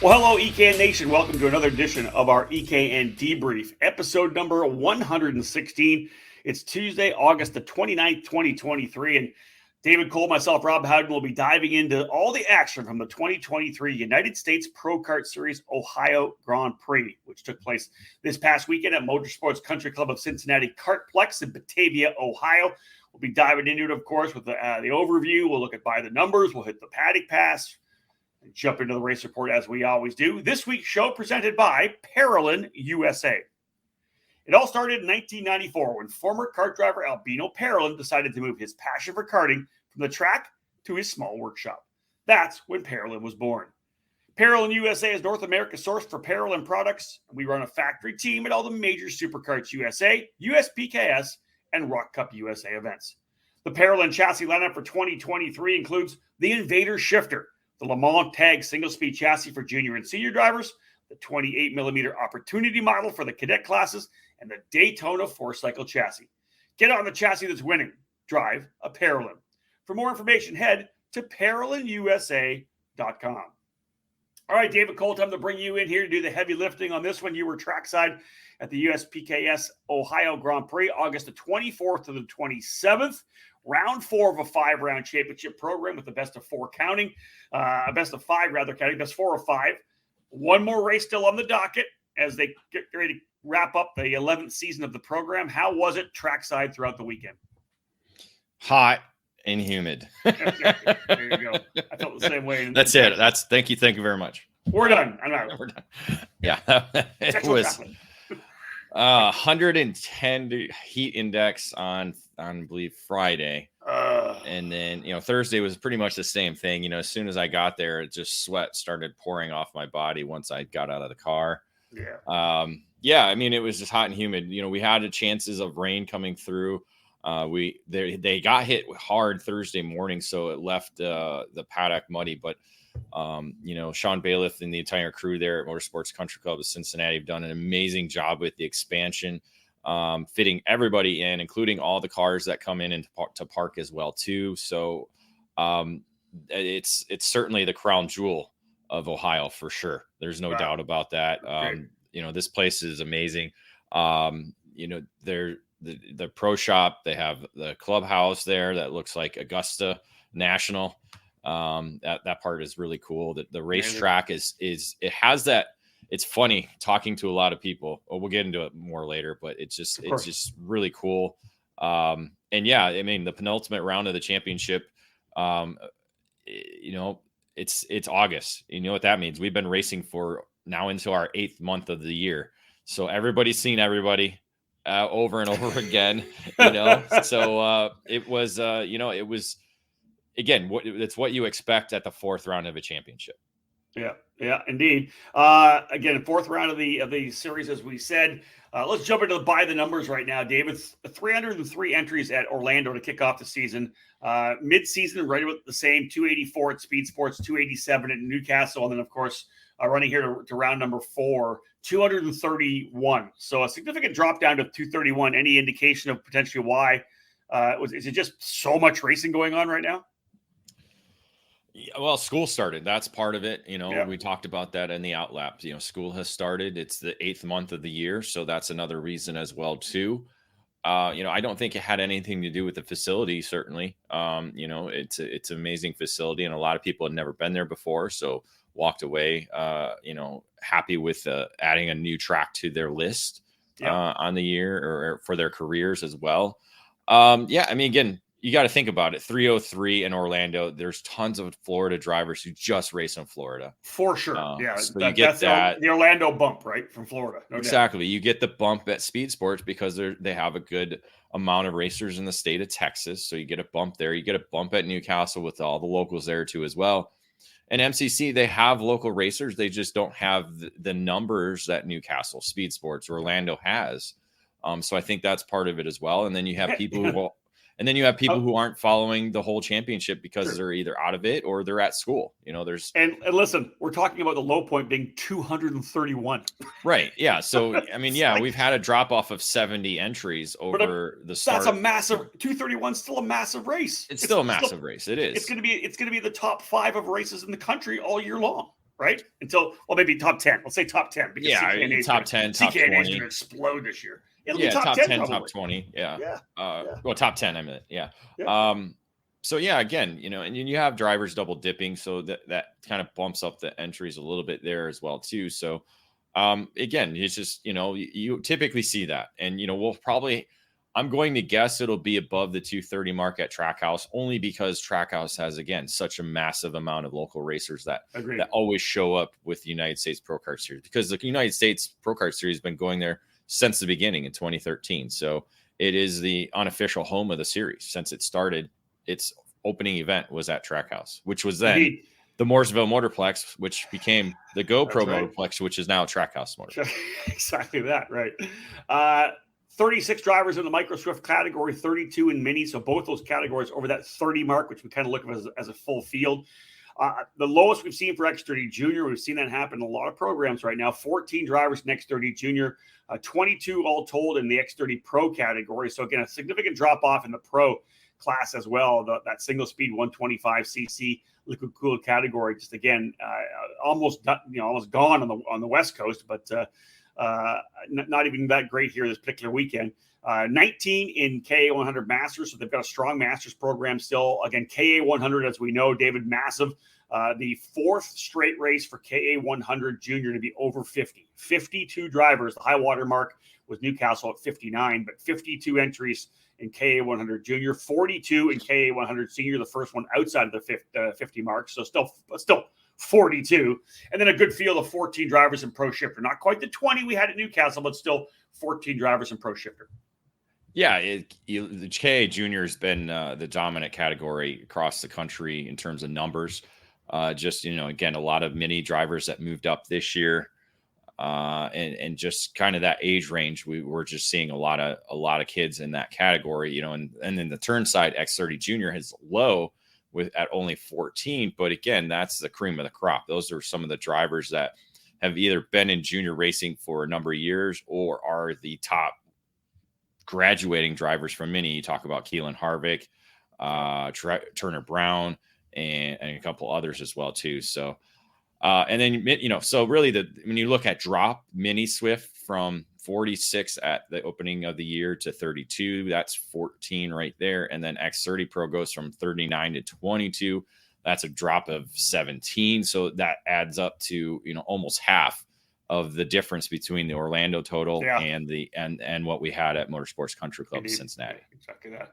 Well, hello, EKN Nation. Welcome to another edition of our EKN Debrief, episode number 116. It's Tuesday, August the 29th, 2023. And David Cole, myself, Rob Howden will be diving into all the action from the 2023 United States Pro Kart Series Ohio Grand Prix, which took place this past weekend at Motorsports Country Club of Cincinnati Kartplex in Batavia, Ohio. We'll be diving into it, of course, with the overview. We'll look at by the numbers. We'll hit the paddock pass. And jump into the race report as we always do. This week's show presented by Parolin USA. It all started in 1994 when former kart driver Albino Parolin decided to move his passion for karting from the track to his small workshop. That's when Parolin was born. Parolin USA is North America's source for Parolin products. We run a factory team at all the major Superkarts USA, USPKS, and Rock Cup USA events. The Parolin chassis lineup for 2023 includes the Invader Shifter, the Le Mans Tag single-speed chassis for junior and senior drivers, the 28mm Opportunity model for the cadet classes, and the Daytona 4-cycle chassis. Get on the chassis that's winning. Drive a Parolin. For more information, head to ParolinUSA.com. All right, David Cole, time to bring you in here to do the heavy lifting on this one. You were trackside at the USPKS Ohio Grand Prix, August the 24th to the 27th. Round 4 of a 5-round championship program with the best of 4 counting. Best of 5, rather, counting. Best 4 of 5. One more race still on the docket as they get ready to wrap up the 11th season of the program. How was it trackside throughout the weekend? Hot and humid. There you go. I felt the same way. That's it. Thank you very much. We're done. I'm out. We're done. Yeah, it was 110 heat index on I believe Friday, and then Thursday was pretty much the same thing. As soon as I got there, it just sweat started pouring off my body once I got out of the car. Yeah. I mean, it was just hot and humid. We had the chances of rain coming through. They got hit hard Thursday morning, so it left the paddock muddy. But Sean Bailiff and the entire crew there at Motorsports Country Club of Cincinnati have done an amazing job with the expansion, fitting everybody in, including all the cars that come in and to park as well too. So it's certainly the crown jewel of Ohio for sure. There's no doubt about that. This place is amazing. They're the pro shop. They have the clubhouse there that looks like Augusta National. That part is really cool. The racetrack is it has that. It's funny talking to a lot of people. We'll get into it more later, but it's just really cool. And yeah, I mean, the penultimate round of the championship, it's August. You know what that means? We've been racing for now into our 8th month of the year. So everybody's seen everybody over and over again, so it was, it was, again, it's what you expect at the 4th round of a championship. Yeah, indeed. Again, 4th round of the series, as we said. Let's jump into the numbers right now, David. 303 entries at Orlando to kick off the season. Mid-season, right with the same 284 at Speed Sports, 287 at Newcastle, and then, of course, running here to round number 4, 231. So a significant drop down to 231. Any indication of potentially why? Is it just so much racing going on right now? Well, school started. That's part of it. We talked about that in the outlap. School has started. It's the 8th month of the year. So that's another reason as well, too. I don't think it had anything to do with the facility, certainly. It's an amazing facility, and a lot of people had never been there before. So walked away, happy with adding a new track to their list on the year or for their careers as well. I mean, again, you got to think about it. 303 in Orlando. There's tons of Florida drivers who just race in Florida. For sure. So you get that. The Orlando bump, right? From Florida. Exactly. You get the bump at Speed Sports because they have a good amount of racers in the state of Texas. So you get a bump there. You get a bump at Newcastle with all the locals there too as well. And MCC, they have local racers. They just don't have the numbers that Newcastle, Speed Sports, Orlando has. So I think that's part of it as well. And then you have people who aren't following the whole championship because they're either out of it or they're at school. And listen, we're talking about the low point being 231. Right. Yeah. So I mean, we've had a drop off of 70 entries over the start. That's a massive 231. Still a massive race. It's still a massive race. It is. It's going to be the top 5 of races in the country all year long. right? Until, well, maybe top 10. Let's say top 10. Because top 10, top 20. CKNA is going to explode this year. It'll be top 10, top 20. Yeah. Well, top 10, I mean, yeah. So again, and you have drivers double dipping, so that kind of bumps up the entries a little bit there as well too. So again, it's just, you typically see that, and we'll probably, I'm going to guess it'll be above the 230 mark at Trackhouse, only because Trackhouse has, again, such a massive amount of local racers that always show up with the United States Pro Kart Series, because the United States Pro Kart Series has been going there since the beginning in 2013. So it is the unofficial home of the series since it started. Its opening event was at Trackhouse, which was then the Mooresville Motorplex, which became the GoPro Motorplex, which is now Trackhouse Motorplex. Exactly that, right? 36 drivers in the Micro Swift category, 32 in Mini. So both those categories over that 30 mark, which we kind of look at as a full field. The lowest we've seen for X30 Junior, we've seen that happen in a lot of programs right now. 14 drivers in X30 Junior, 22 all told in the X30 Pro category. So again, a significant drop off in the Pro class as well. That single speed 125cc liquid cooled category, just again, almost gone on the West Coast, but not even that great here this particular weekend. 19 in KA100 Masters, so they've got a strong Masters program still. Again, KA100, as we know, David, massive. The fourth straight race for KA100 Junior to be over 50. 52 drivers. The high water mark was Newcastle at 59, but 52 entries in KA100 Junior, 42 in KA100 Senior, the first one outside of the 50 mark. So still 42. And then a good field of 14 drivers in Pro Shifter. Not quite the 20 we had at Newcastle, but still 14 drivers in Pro Shifter. Yeah, the KA Junior has been the dominant category across the country in terms of numbers. Again, a lot of mini drivers that moved up this year, and just kind of that age range. We were just seeing a lot of kids in that category, and then the turn side X30 Junior is low at only 14. But again, that's the cream of the crop. Those are some of the drivers that have either been in junior racing for a number of years or are the top graduating drivers from mini. You talk about Keelan Harvick, Turner Brown, and a couple others as well too. So, and then, so really when you look at drop mini Swift from 46 at the opening of the year to 32, that's 14 right there. And then X30 Pro goes from 39 to 22. That's a drop of 17. So that adds up to, almost half of the difference between the Orlando total and what we had at Motorsports Country Club of Cincinnati. Exactly that.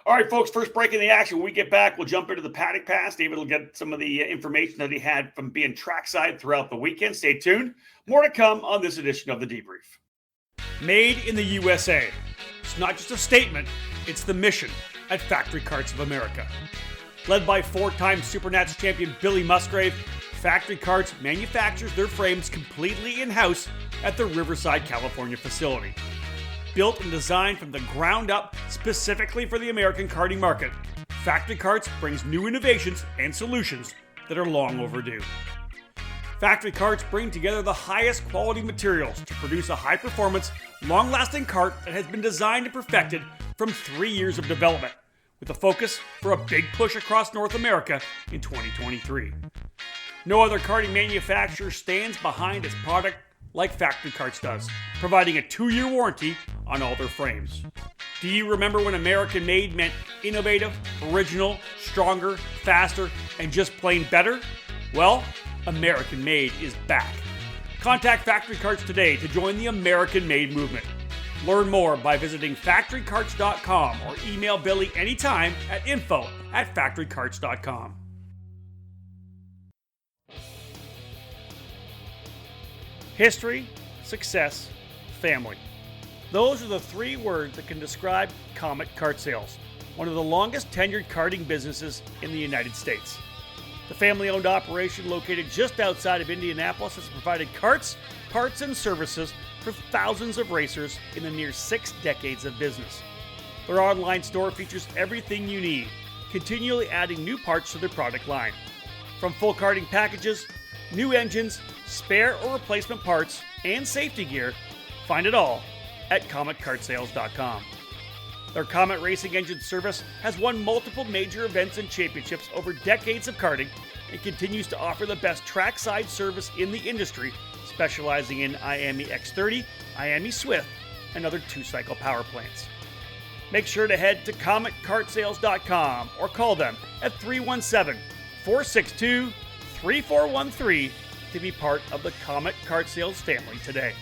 All right, folks, first break in the action. When we get back, we'll jump into the paddock pass. David will get some of the information that he had from being trackside throughout the weekend. Stay tuned. More to come on this edition of The Debrief. Made in the USA. It's not just a statement, it's the mission at Factory Karts of America. Led by four-time Supernats champion Billy Musgrave, Factory Karts manufactures their frames completely in-house at the Riverside, California facility. Built and designed from the ground up specifically for the American karting market, Factory Karts brings new innovations and solutions that are long overdue. Factory Karts bring together the highest quality materials to produce a high-performance, long-lasting kart that has been designed and perfected from 3 years of development, with a focus for a big push across North America in 2023. No other karting manufacturer stands behind its product like Factory Karts does, providing a 2-year warranty on all their frames. Do you remember when American made meant innovative, original, stronger, faster, and just plain better? Well, American made is back. Contact Factory Karts today to join the American made movement. Learn more by visiting factorykarts.com or email Billy anytime at info@factorykarts.com. History, success, family. Those are the 3 words that can describe Comet Kart Sales, one of the longest tenured karting businesses in the United States. The family-owned operation located just outside of Indianapolis has provided karts, parts, and services for thousands of racers in the near 6 decades of business. Their online store features everything you need, continually adding new parts to their product line. From full karting packages, new engines, spare or replacement parts, and safety gear, find it all at CometKartSales.com. Their Comet Racing Engine service has won multiple major events and championships over decades of karting and continues to offer the best trackside service in the industry, specializing in IAME X30, IAME Swift, and other two-cycle power plants. Make sure to head to CometKartSales.com or call them at 317-462-3413 to be part of the Comet Kart Sales family today.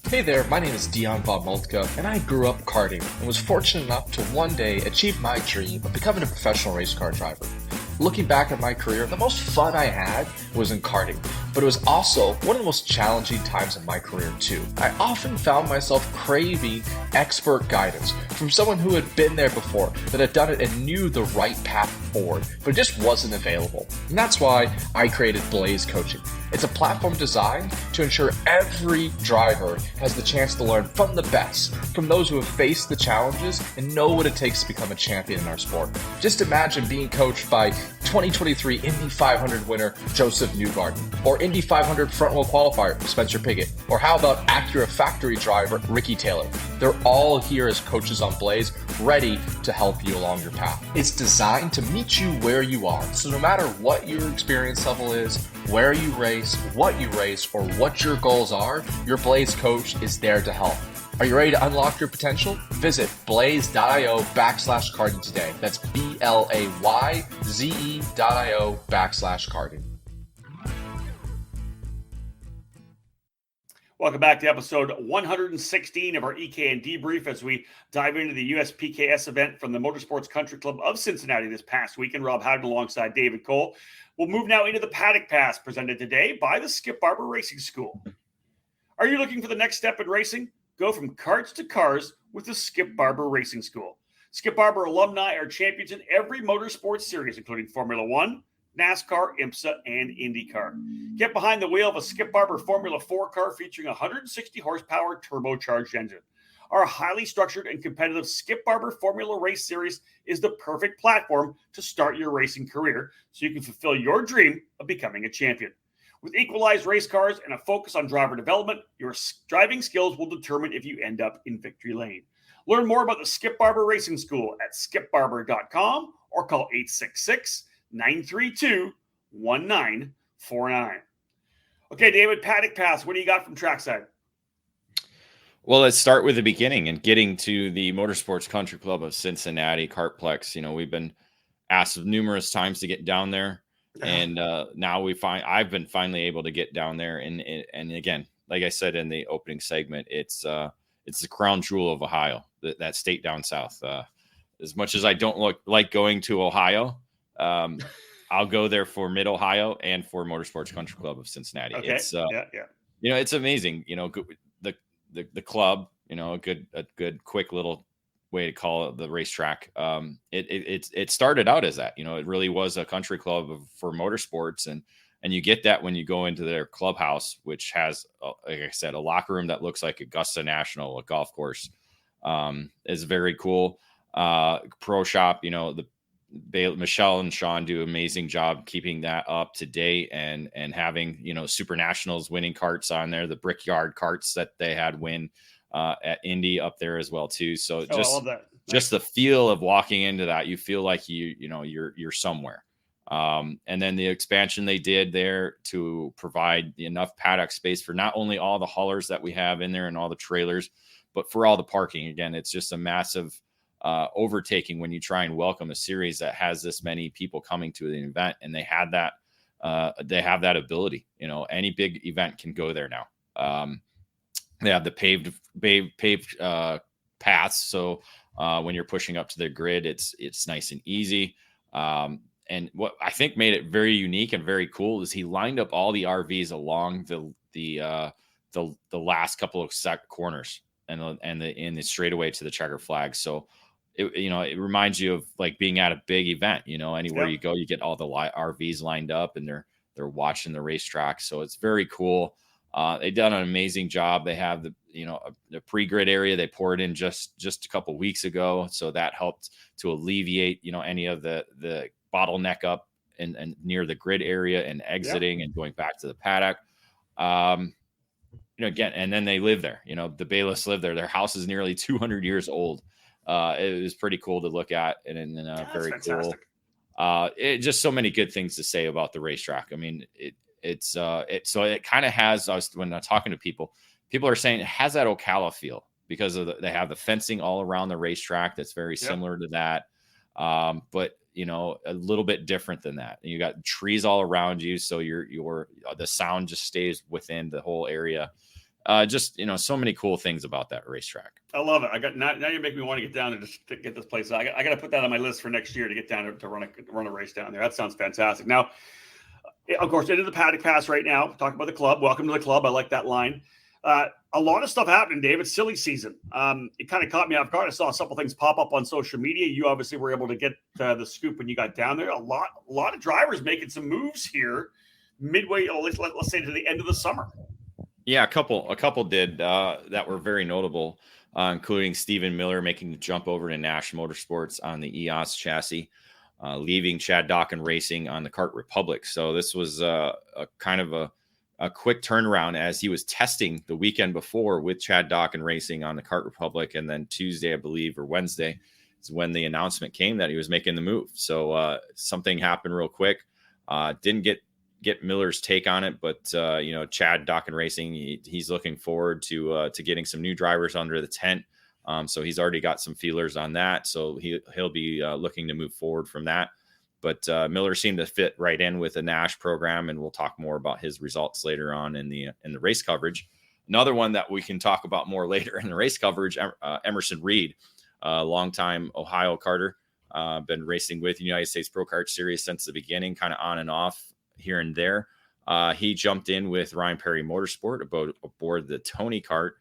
Hey there, my name is Dion Bob Moltka, and I grew up karting and was fortunate enough to one day achieve my dream of becoming a professional race car driver. Looking back at my career, the most fun I had was in karting, but it was also one of the most challenging times of my career too. I often found myself craving expert guidance from someone who had been there before, that had done it and knew the right path forward, but it just wasn't available. And that's why I created Blaze Coaching. It's a platform designed to ensure every driver has the chance to learn from the best, from those who have faced the challenges and know what it takes to become a champion in our sport. Just imagine being coached by 2023 Indy 500 winner Joseph Newgarden, or Indy 500 front wheel qualifier Spencer Pigot, or how about Acura factory driver Ricky Taylor? They're all here as coaches on Blaze, ready to help you along your path. It's designed to meet you where you are, so no matter what your experience level is, where you race, what you race, or what your goals are, your Blaze coach is there to help. Are you ready to unlock your potential? Visit blaze.io/karting today. That's BLAYZE.io/karting. Welcome back to episode 116 of our EKN Debrief as we dive into the USPKS event from the Motorsports Country Club of Cincinnati this past weekend. Rob Howden alongside David Cole. We'll move now into the Paddock Pass presented today by the Skip Barber Racing School. Are you looking for the next step in racing? Go from karts to cars with the Skip Barber Racing School. Skip Barber alumni are champions in every motorsports series, including Formula One, NASCAR, IMSA, and IndyCar. Get behind the wheel of a Skip Barber Formula 4 car featuring a 160 horsepower turbocharged engine. Our highly structured and competitive Skip Barber Formula Race Series is the perfect platform to start your racing career so you can fulfill your dream of becoming a champion. With equalized race cars and a focus on driver development, your driving skills will determine if you end up in victory lane. Learn more about the Skip Barber Racing School at skipbarber.com or call 866-932-1949. Okay, David, Paddock Pass, what do you got from trackside? Well, let's start with the beginning and getting to the Motorsports Country Club of Cincinnati Kartplex. You know, we've been asked numerous times to get down there, and now I've been finally able to get down there. And again, like I said in the opening segment, it's the crown jewel of Ohio, that state down south. As much as I don't like going to Ohio, I'll go there for Mid Ohio and for Motorsports Country Club of Cincinnati. Okay. It's you know, it's amazing. You know, the club. You know, a good quick little way to call it the racetrack. It started out as that. You know, it really was a country club for motorsports, and you get that when you go into their clubhouse, which has, like I said, a locker room that looks like Augusta National, a golf course. Is very cool. Pro shop. You know, Michelle and Sean do an amazing job keeping that up to date and having, you know, Super Nationals winning karts on there, the Brickyard karts that they had win at Indy up there as well too. So I love that. Just the feel of walking into that, you feel like you're somewhere. And then the expansion they did there to provide enough paddock space for not only all the haulers that we have in there and all the trailers, but for all the parking. Again, it's just a massive overtaking when you try and welcome a series that has this many people coming to the event, and they have that ability. You know, any big event can go there now. They have the paved paths, so when you're pushing up to the grid, it's nice and easy. And what I think made it very unique and very cool is he lined up all the RVs along the last couple of corners and in the straightaway to the checker flag. So it reminds you of like being at a big event. You know, anywhere you go, you get all the RVs lined up and they're watching the racetrack. So it's very cool. They've done an amazing job. They have the pre-grid area. They poured in just a couple weeks ago, so that helped to alleviate any of the bottleneck up and near the grid area and exiting and going back to the paddock. Again, and then they live there. The Bailiffs live there. Their house is nearly 200 years old. It was pretty cool to look at, and very fantastic. cool. Just so many good things to say about the racetrack. I mean, so it kind of has us when I'm talking to people are saying it has that Ocala feel because they have the fencing all around the racetrack. That's very similar to that. But a little bit different than that. And you got trees all around you. So the sound just stays within the whole area. So many cool things about that racetrack. I love it. Now you're making me want to get down and just get this place. I got to put that on my list for next year to get down to run a race down there. That sounds fantastic. Now, of course, into the paddock pass right now. Talk about the club. Welcome to the club. I like that line. A lot of stuff happening, David. Silly season. It kind of caught me off guard. I saw a couple things pop up on social media. You obviously were able to get the scoop when you got down there. A lot of drivers making some moves here midway. Let's say to the end of the summer. Yeah, a couple did that were very notable, including Stephen Miller making the jump over to Nash Motorsports on the EOS chassis, leaving Chad Dawkin Racing on the Kart Republic. So this was a kind of a quick turnaround as he was testing the weekend before with Chad Dawkin Racing on the Kart Republic. And then Tuesday, I believe, or Wednesday is when the announcement came that he was making the move. So something happened real quick. Didn't get Miller's take on it, but Chad Dawkin Racing, he's looking forward to getting some new drivers under the tent. So he's already got some feelers on that. So he'll be looking to move forward from that. But Miller seemed to fit right in with the Nash program, and we'll talk more about his results later on in the race coverage. Another one that we can talk about more later in the race coverage, Emerson Reed, longtime Ohio karter, been racing with the United States Pro Kart Series since the beginning, kind of on and off here and there. He jumped in with Ryan Perry Motorsport aboard the Tony Kart.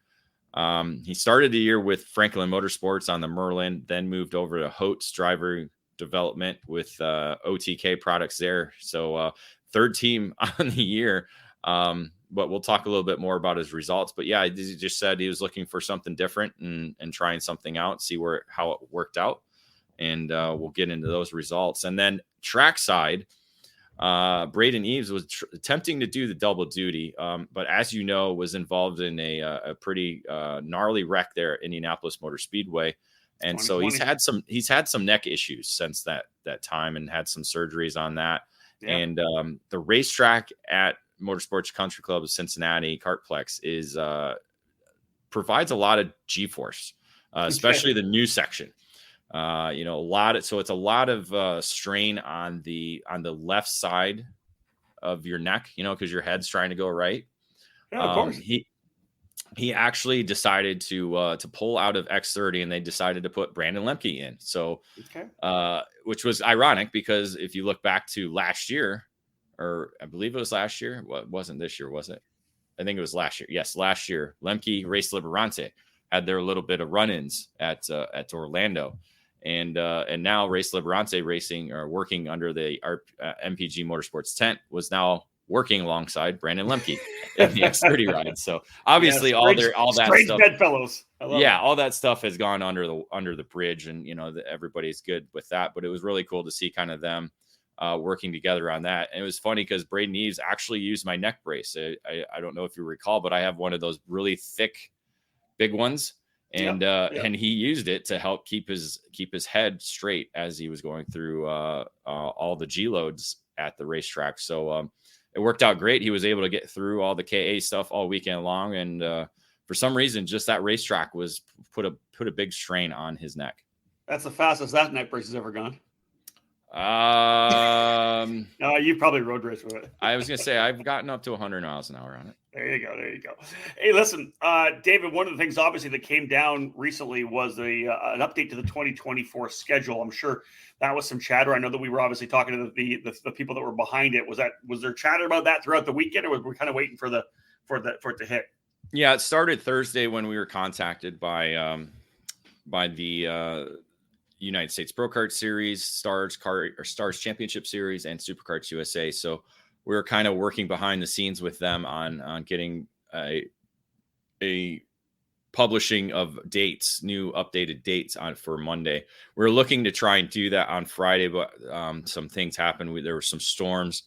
He started the year with Franklin Motorsports on the Merlin, then moved over to Holtz driver development with OTK products there. So third team on the year. But we'll talk a little bit more about his results. But yeah, he just said he was looking for something different and trying something out, see how it worked out. And we'll get into those results. And then trackside, Braden Eves was attempting to do the double duty, but as you know, was involved in a pretty gnarly wreck there at Indianapolis Motor Speedway. And so he's had some neck issues since that time and had some surgeries on that. Yeah. And the racetrack at Motorsports Country Club of Cincinnati, Kartplex, provides a lot of G-force, especially the new section. So it's a lot of strain on the left side of your neck, because your head's trying to go right. Yeah, of course. He actually decided to pull out of X30, and they decided to put Brandon Lemke in. So, which was ironic because if you look back to last year, or I believe it was last year, it wasn't this year, was it? I think it was last year. Yes, last year, Lemke, Race Liberante had their little bit of run-ins at Orlando. And now Race Liberante Racing, or working under the MPG Motorsports tent, was now working alongside Brandon Lemke in the X30 ride. So obviously all that stuff, bedfellows. All that stuff has gone under the bridge, and everybody's good with that. But it was really cool to see kind of them working together on that. And it was funny because Braden Eves actually used my neck brace. I don't know if you recall, but I have one of those really thick, big ones. And and he used it to help keep his head straight as he was going through all the G loads at the racetrack. So it worked out great. He was able to get through all the KA stuff all weekend long, and for some reason, just that racetrack was put a big strain on his neck. That's the fastest that neck brace has ever gone. No, you probably road race with it. I was gonna say I've gotten up to 100 miles an hour on it. There you go. Hey, listen, David, one of the things obviously that came down recently was an update to the 2024 schedule. I'm sure that was some chatter. I know that we were obviously talking to the people that were behind it. Was there chatter about that throughout the weekend, or was we kind of waiting for it to hit? Yeah, it started Thursday when we were contacted by the United States Pro Kart Series, Stars Championship Series, and Superkarts USA. So we were kind of working behind the scenes with them on getting a publishing of dates, new updated dates for Monday. We were looking to try and do that on Friday, but some things happened. There were some storms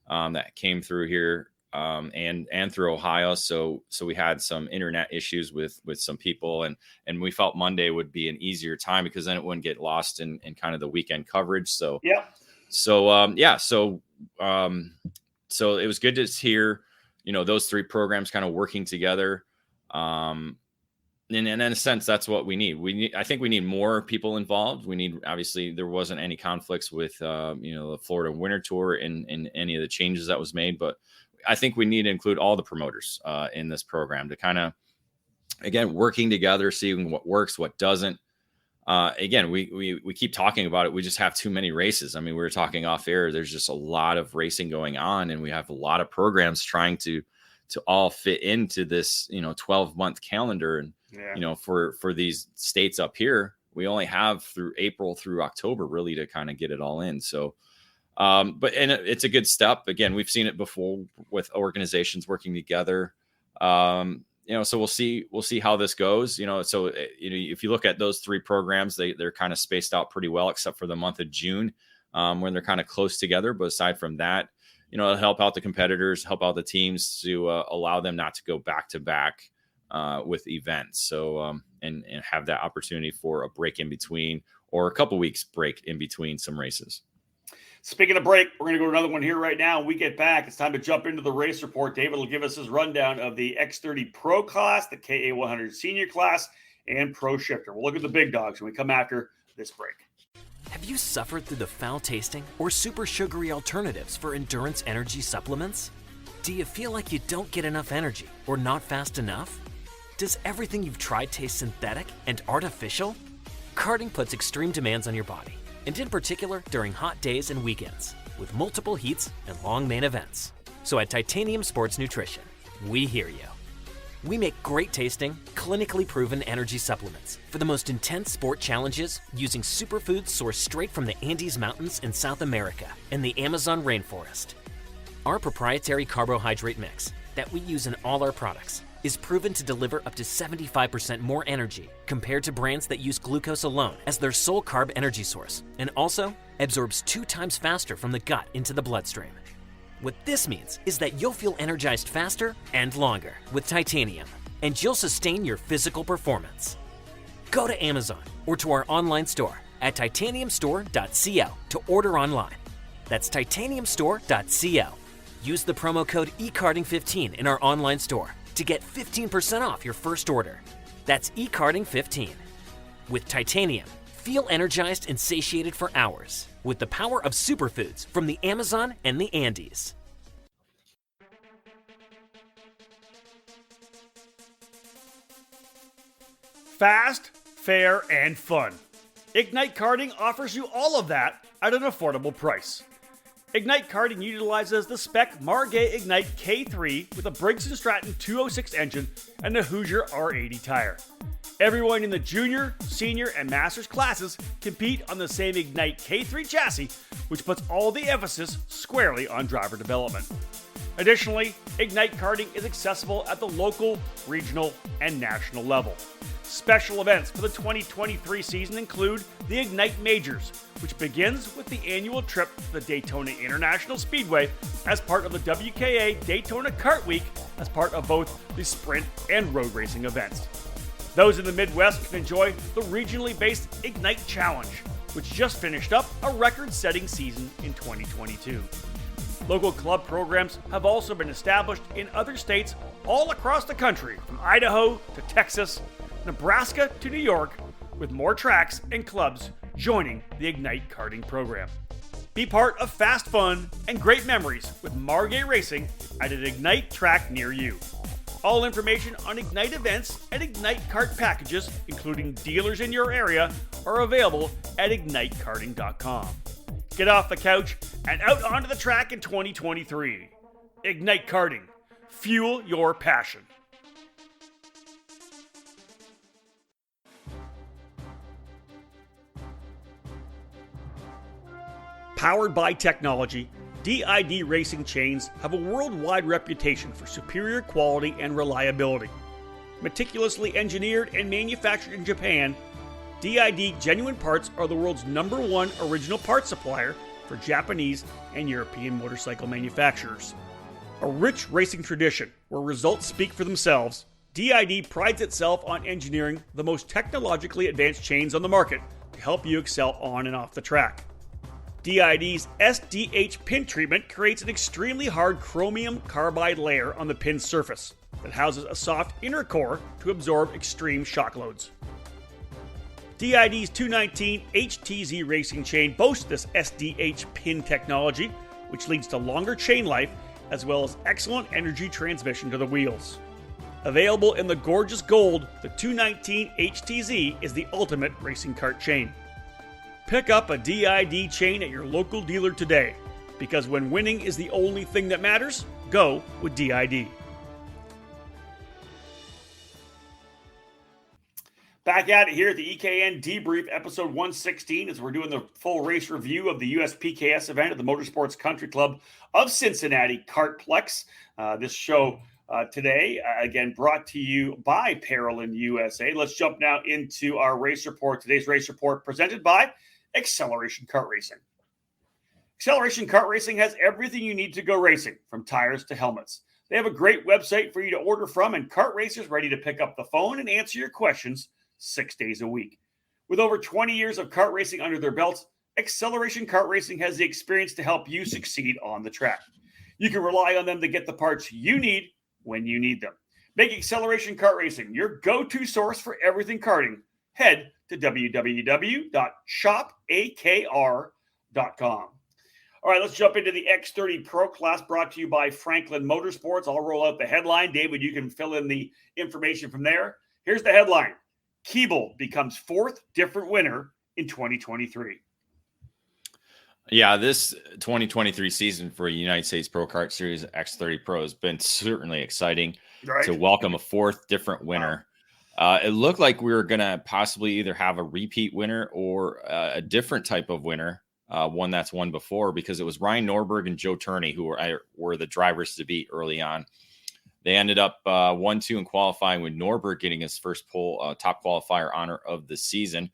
that came through here and through Ohio. So we had some internet issues with some people, and we felt Monday would be an easier time because then it wouldn't get lost in kind of the weekend coverage. So so it was good to hear, those three programs kind of working together. And in a sense, that's what we need. I think we need more people involved. We need, obviously, there wasn't any conflicts with, the Florida Winter Tour in any of the changes that was made, but I think we need to include all the promoters in this program to kind of, again, working together, seeing what works, what doesn't. Again, we keep talking about it. We just have too many races. I mean, we were talking off air. There's just a lot of racing going on, and we have a lot of programs trying to all fit into this, 12-month calendar. And, for these states up here, we only have through April through October really to kind of get it all in. So, it's a good step. Again, we've seen it before with organizations working together. So we'll see how this goes. So if you look at those three programs, they're kind of spaced out pretty well, except for the month of June, when they're kind of close together. But aside from that, it'll help out the competitors, help out the teams to allow them not to go back to back with events. So and have that opportunity for a break in between, or a couple weeks break in between some races. Speaking of break, we're going to go to another one here right now. When we get back, it's time to jump into the race report. David will give us his rundown of the X30 Pro class, the KA100 Senior class, and Pro Shifter. We'll look at the big dogs when we come after this break. Have you suffered through the foul-tasting or super sugary alternatives for endurance energy supplements? Do you feel like you don't get enough energy or not fast enough? Does everything you've tried taste synthetic and artificial? Karting puts extreme demands on your body, and in particular during hot days and weekends, with multiple heats and long main events. So at Titanium Sports Nutrition, we hear you. We make great tasting, clinically proven energy supplements for the most intense sport challenges using superfoods sourced straight from the Andes Mountains in South America and the Amazon rainforest. Our proprietary carbohydrate mix that we use in all our products is proven to deliver up to 75% more energy compared to brands that use glucose alone as their sole carb energy source, and also absorbs 2 times faster from the gut into the bloodstream. What this means is that you'll feel energized faster and longer with Titanium, and you'll sustain your physical performance. Go to Amazon or to our online store at titaniumstore.co to order online. That's titaniumstore.co. Use the promo code eKarting15 in our online store to get 15% off your first order. That's eKarting15. With Titanium, feel energized and satiated for hours with the power of superfoods from the Amazon and the Andes. Fast, fair, and fun. Ignite Karting offers you all of that at an affordable price. Ignite Karting utilizes the spec Margay Ignite K3 with a Briggs & Stratton 206 engine and a Hoosier R80 tire. Everyone in the junior, senior, and masters classes compete on the same Ignite K3 chassis, which puts all the emphasis squarely on driver development. Additionally, Ignite Karting is accessible at the local, regional, and national level. Special events for the 2023 season include the Ignite Majors, which begins with the annual trip to the Daytona International Speedway as part of the WKA Daytona Kart Week as part of both the sprint and road racing events. Those in the Midwest can enjoy the regionally based Ignite Challenge, which just finished up a record-setting season in 2022. Local club programs have also been established in other states all across the country, from Idaho to Texas, Nebraska to New York, with more tracks and clubs joining the Ignite Karting program. Be part of fast fun and great memories with Margay Racing at an Ignite track near you. All information on Ignite events and Ignite Kart packages, including dealers in your area, are available at ignitekarting.com. Get off the couch and out onto the track in 2023. Ignite Karting. Fuel your passion. Powered by technology, DID racing chains have a worldwide reputation for superior quality and reliability. Meticulously engineered and manufactured in Japan, DID Genuine Parts are the world's #1 original parts supplier for Japanese and European motorcycle manufacturers. A rich racing tradition where results speak for themselves, DID prides itself on engineering the most technologically advanced chains on the market to help you excel on and off the track. DID's SDH pin treatment creates an extremely hard chromium carbide layer on the pin surface that houses a soft inner core to absorb extreme shock loads. DID's 219 HTZ racing chain boasts this SDH pin technology, which leads to longer chain life as well as excellent energy transmission to the wheels. Available in the gorgeous gold, the 219 HTZ is the ultimate racing kart chain. Pick up a DID chain at your local dealer today, because when winning is the only thing that matters, go with DID. Back at it here at the EKN Debrief, episode 116, as we're doing the full race review of the USPKS event at the Motorsports Country Club of Cincinnati, Kartplex. This show today, again, brought to you by Parolin USA. Let's jump now into our race report. Today's race report presented by Acceleration Kart Racing. Acceleration Kart Racing has everything you need to go racing, from tires to helmets. They have a great website for you to order from, and kart racers ready to pick up the phone and answer your questions 6 days a week. With over 20 years of kart racing under their belts, Acceleration Kart Racing has the experience to help you succeed on the track. You can rely on them to get the parts you need when you need them. Make Acceleration Kart Racing your go-to source for everything karting. Head to www.shopakr.com. All right, let's jump into the X30 Pro class brought to you by Franklin Motorsports. I'll roll out the headline. David, you can fill in the information from there. Here's the headline. Keeble becomes fourth different winner in 2023. Yeah, this 2023 season for United States Pro Kart Series X30 Pro has been certainly exciting to welcome a fourth different winner. Wow. It looked like we were going to possibly either have a repeat winner or a different type of winner, one that's won before, because it was Ryan Norberg and Joe Turney who were the drivers to beat early on. They ended up 1-2 in qualifying, with Norberg getting his first pole top qualifier honor of the season.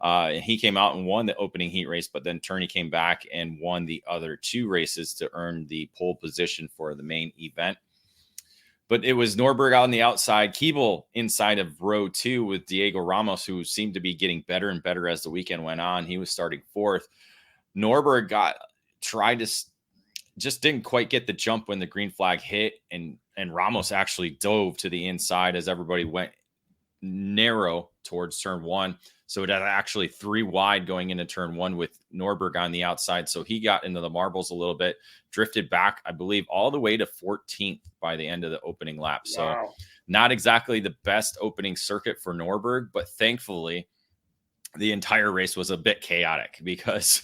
And he came out and won the opening heat race, but then Turney came back and won the other two races to earn the pole position for the main event. But it was Norberg out on the outside, Keeble inside of row 2 with Diego Ramos, who seemed to be getting better and better as the weekend went on. He was starting fourth. Norberg just didn't quite get the jump when the green flag hit, and Ramos actually dove to the inside as everybody went narrow towards turn 1. So it had actually 3 wide going into turn 1 with Norberg on the outside. So he got into the marbles a little bit, drifted back, I believe, all the way to 14th by the end of the opening lap. So not exactly the best opening circuit for Norberg, but thankfully the entire race was a bit chaotic because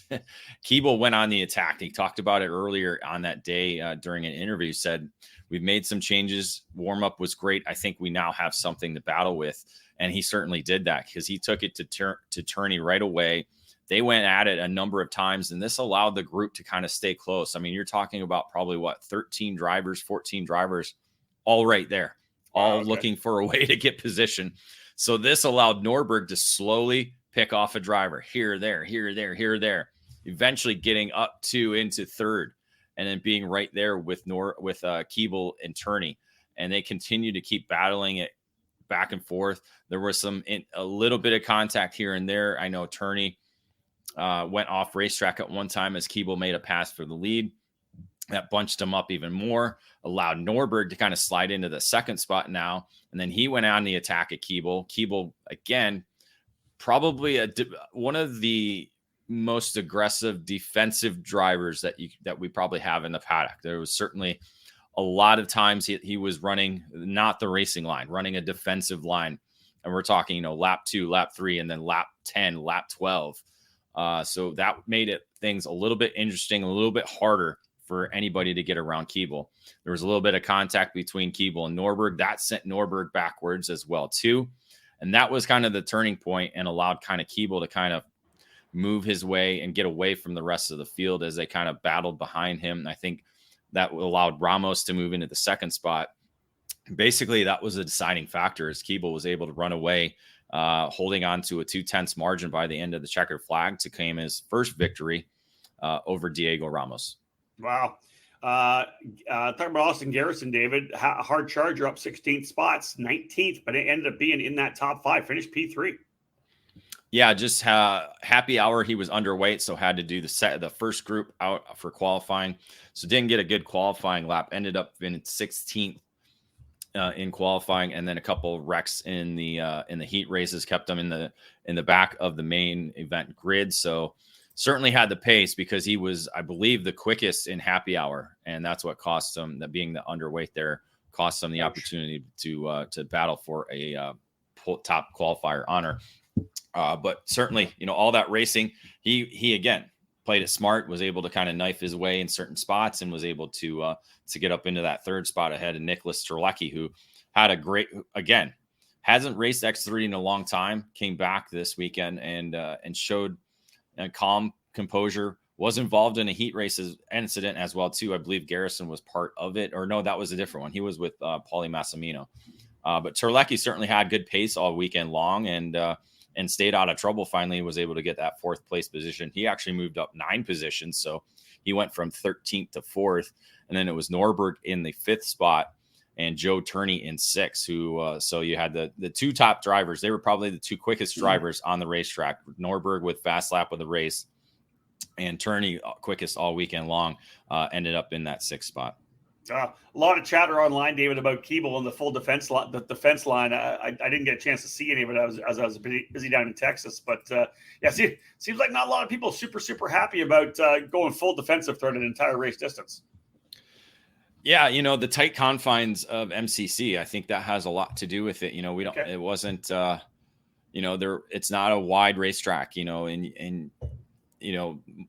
Keeble went on the attack. He talked about it earlier on that day during an interview, said, we've made some changes. Warm-up was great. I think we now have something to battle with. And he certainly did that because he took it to Turney right away. They went at it a number of times, and this allowed the group to kind of stay close. I mean, you're talking about probably 13 drivers, 14 drivers, all right there, all looking for a way to get position. So this allowed Norberg to slowly pick off a driver here, there, eventually getting up into third, and then being right there with Keeble and Turney. And they continue to keep battling it back and forth. There was a little bit of contact here and there. I know Turney went off racetrack at one time as Keeble made a pass for the lead. That bunched him up even more, allowed Norberg to kind of slide into the second spot now. And then he went on the attack at Keeble. Keeble, again, probably one of the most aggressive defensive drivers that we probably have in the paddock. There was certainly a lot of times he was running not the racing line, running a defensive line. And we're talking, lap 2, lap 3, and then lap 10, lap 12. So that made things a little bit interesting, a little bit harder for anybody to get around Keeble. There was a little bit of contact between Keeble and Norberg. That sent Norberg backwards as well, too. And that was kind of the turning point and allowed kind of Keeble to kind of move his way and get away from the rest of the field as they kind of battled behind him. I think that allowed Ramos to move into the second spot. Basically, that was a deciding factor as Keeble was able to run away, holding on to a 2/10 margin by the end of the checkered flag to claim his first victory over Diego Ramos. Wow. Talking about Austin Garrison, David, hard charger up 16 spots, 19th, but it ended up being in that top 5, finished P3. Yeah, just happy hour. He was underweight, so had to do the first group out for qualifying. So didn't get a good qualifying lap. Ended up in 16th in qualifying, and then a couple wrecks in the heat races kept him in the back of the main event grid. So certainly had the pace because he was, I believe, the quickest in happy hour, and that's what cost him, that being the underweight there, cost him the opportunity to battle for a top qualifier honor. But certainly, all that racing, he again played it smart, was able to kind of knife his way in certain spots, and was able to get up into that third spot ahead of Nicholas Terlecki, who had a great, again, hasn't raced X3 in a long time, came back this weekend and showed calm composure, was involved in a heat race incident as well too. I believe Garrison was part of it, or no, that was a different one. He was with Paulie Massimino. But Terlecki certainly had good pace all weekend long, and stayed out of trouble. Finally was able to get that 4th place position. He actually moved up 9 positions. So he went from 13th to 4th. And then it was Norberg in the 5th spot and Joe Turney in 6th, who, so you had the 2 top drivers. They were probably the 2 quickest drivers on the racetrack. Norberg with fast lap of the race, and Turney quickest all weekend long, ended up in that 6th spot. A lot of chatter online, David, about Keeble and the full defense line. The defense line. I didn't get a chance to see any of it as I was busy down in Texas. But seems like not a lot of people super happy about going full defensive throughout an entire race distance. Yeah, the tight confines of MCC, I think that has a lot to do with it. We don't. Okay. It wasn't. It's not a wide racetrack. And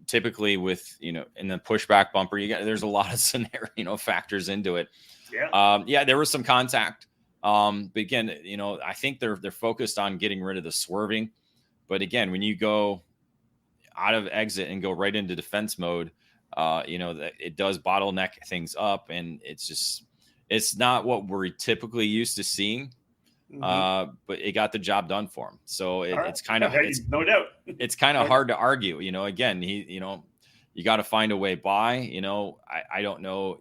typically with, in the pushback bumper, there's a lot of scenario, factors into it. Yeah. There was some contact. But again, I think they're focused on getting rid of the swerving. But again, when you go out of exit and go right into defense mode, that it does bottleneck things up, and it's not what we're typically used to seeing. But it got the job done for him. So it's kind of, no doubt, it's kind of hard to argue, again, you got to find a way by, I don't know.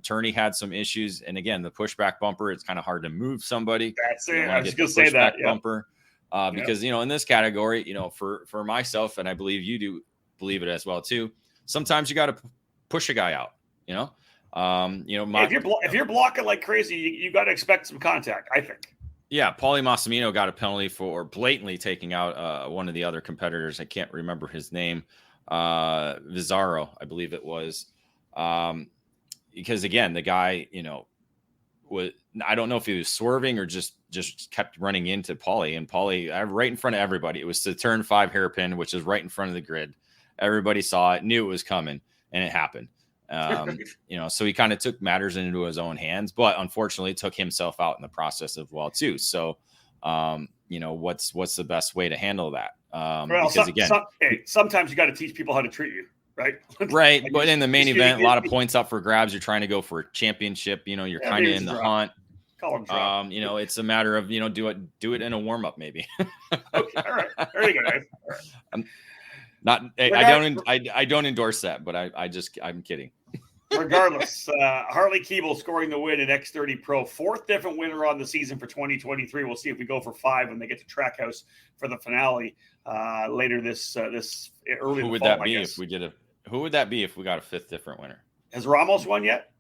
Turney had some issues. And again, the pushback bumper, it's kind of hard to move somebody. That's it. I was just going to say that. Bumper, because, in this category, for myself, and I believe you do believe it as well too, sometimes you got to push a guy out, if you're blocking like crazy, you got to expect some contact, I think. Yeah, Paulie Massimino got a penalty for blatantly taking out one of the other competitors. I can't remember his name. Vizarro, I believe it was. Because, again, the guy, I don't know if he was swerving or just kept running into Paulie. And Paulie, right in front of everybody. It was the turn 5 hairpin, which is right in front of the grid. Everybody saw it, knew it was coming, and it happened. So he kind of took matters into his own hands, but unfortunately took himself out in the process as well too. So, what's the best way to handle that? Sometimes you got to teach people how to treat you, right? Right. But in the main event, a lot of points up for grabs. You're trying to go for a championship. You're kind of in the hunt. It's a matter of, do it in a warm up, maybe. Okay. All right. There you go. All right. I don't endorse that, but I'm kidding. Regardless, Harley Keeble scoring the win in X30 Pro, 4th different winner on the season for 2023. We'll see if we go for 5 when they get to Trackhouse for the finale later this early. Who would that be if we did Who would that be if we got a 5th different winner? Has Ramos won yet?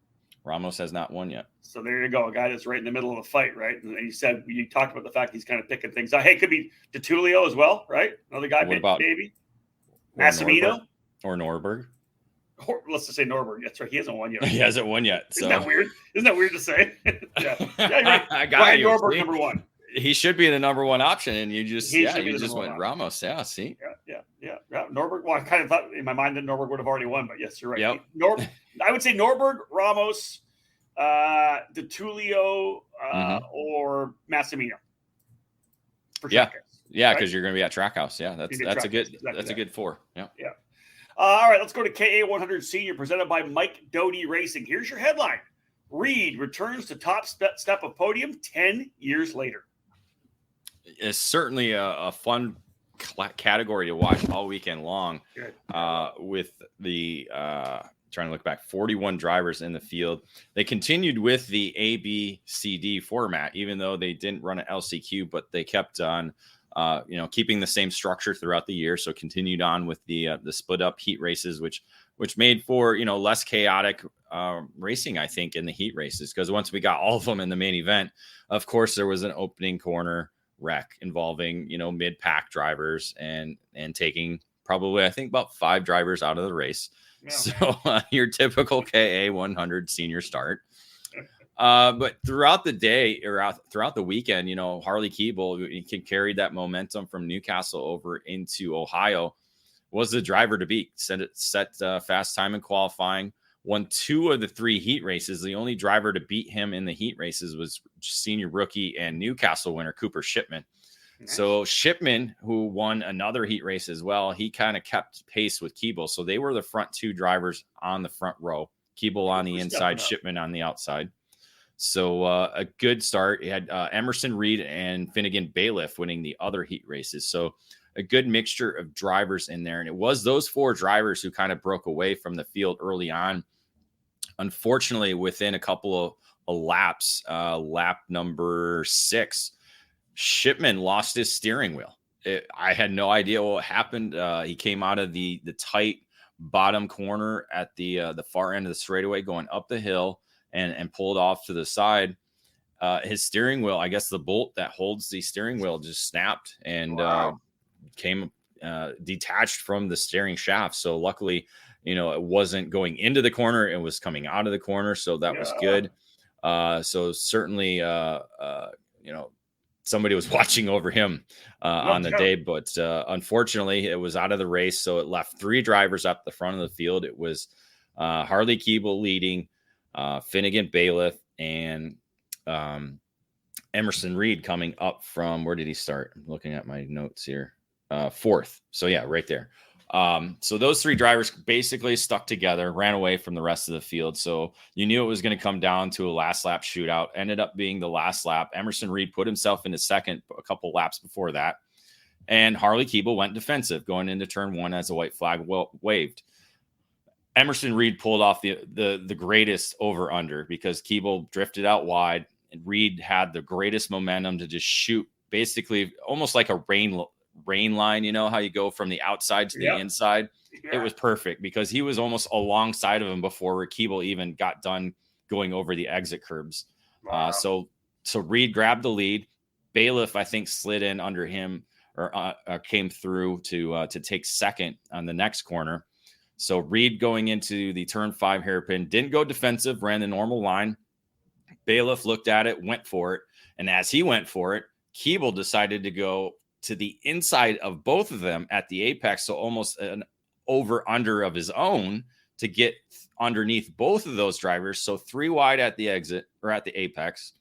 Ramos has not won yet. So there you go, a guy that's right in the middle of the fight, right? And you talked about the fact he's kind of picking things out. Hey, it could be DeTulio as well, right? Another guy, maybe. Massimino or Norberg. Or let's just say Norberg. That's right. He hasn't won yet. He hasn't won yet. So. Isn't that weird? Isn't that weird to say? Yeah. I got you. Norberg, number 1. He should be the number 1 option, and you just went Ramos. Yeah. See. Yeah. Norberg. Well, I kind of thought in my mind that Norberg would have already won, but yes, you're right. Yep. I would say Norberg, Ramos, DeTulio, or Massimino. Yeah, because you're going to be at Trackhouse. Yeah, that's a good 4. Yeah. All right, let's go to KA 100 Senior, presented by Mike Doty Racing. Here's your headline: Reed returns to top step of podium 10 years later. It's certainly a fun category to watch all weekend long. With the trying to look back, 41 drivers in the field. They continued with the A, B, C, D format, even though they didn't run an LCQ, but they kept on, keeping the same structure throughout the year. So continued on with the split up heat races, which made for, less chaotic racing, I think, in the heat races. Because once we got all of them in the main event, of course, there was an opening corner wreck involving, mid-pack drivers and taking probably, I think, about 5 drivers out of the race. Yeah. So your typical KA 100 senior start. But throughout the day or throughout the weekend, Harley Keeble carried that momentum from Newcastle over into Ohio, was the driver to beat. Set fast time in qualifying, won 2 of the 3 heat races. The only driver to beat him in the heat races was senior rookie and Newcastle winner Cooper Shipman. Nice. So Shipman, who won another heat race as well, he kind of kept pace with Keeble. So they were the front 2 drivers on the front row. Keeble on the inside, Shipman on the outside. So a good start. He had Emerson Reed and Finnegan Bailiff winning the other heat races. So a good mixture of drivers in there. And it was those 4 drivers who kind of broke away from the field early on. Unfortunately, within a couple of laps, lap number 6, Shipman lost his steering wheel. I had no idea what happened. He came out of the tight bottom corner at the far end of the straightaway going up the hill and pulled off to the side. His steering wheel, I guess the bolt that holds the steering wheel just snapped and came detached from the steering shaft. So luckily, it wasn't going into the corner. It was coming out of the corner. So that was good. So certainly, somebody was watching over him on the day, but unfortunately it was out of the race. So it left 3 drivers up the front of the field. It was Harley Keeble leading, Finnegan Bailiff, and Emerson Reed coming up from, where did he start? I'm looking at my notes here. 4th. So yeah, right there. So those 3 drivers basically stuck together, ran away from the rest of the field. So you knew it was going to come down to a last lap shootout. Ended up being the last lap. Emerson Reed put himself into second a couple laps before that. And Harley Keeble went defensive going into turn 1 as a white flag waved. Emerson Reed pulled off the greatest over under because Keeble drifted out wide and Reed had the greatest momentum to just shoot basically almost like a rain line, how you go from the outside to the inside. It was perfect because he was almost alongside of him before Keeble even got done going over the exit curbs. Wow. So Reed grabbed the lead. Bailiff, I think, slid in under him or came through to take second on the next corner. So Reed going into the turn 5 hairpin didn't go defensive, ran the normal line. Bailiff looked at it, went for it, and as he went for it, Keeble decided to go to the inside of both of them at the apex, so almost an over-under of his own to get underneath both of those drivers. So 3 wide at the exit, or at the apex.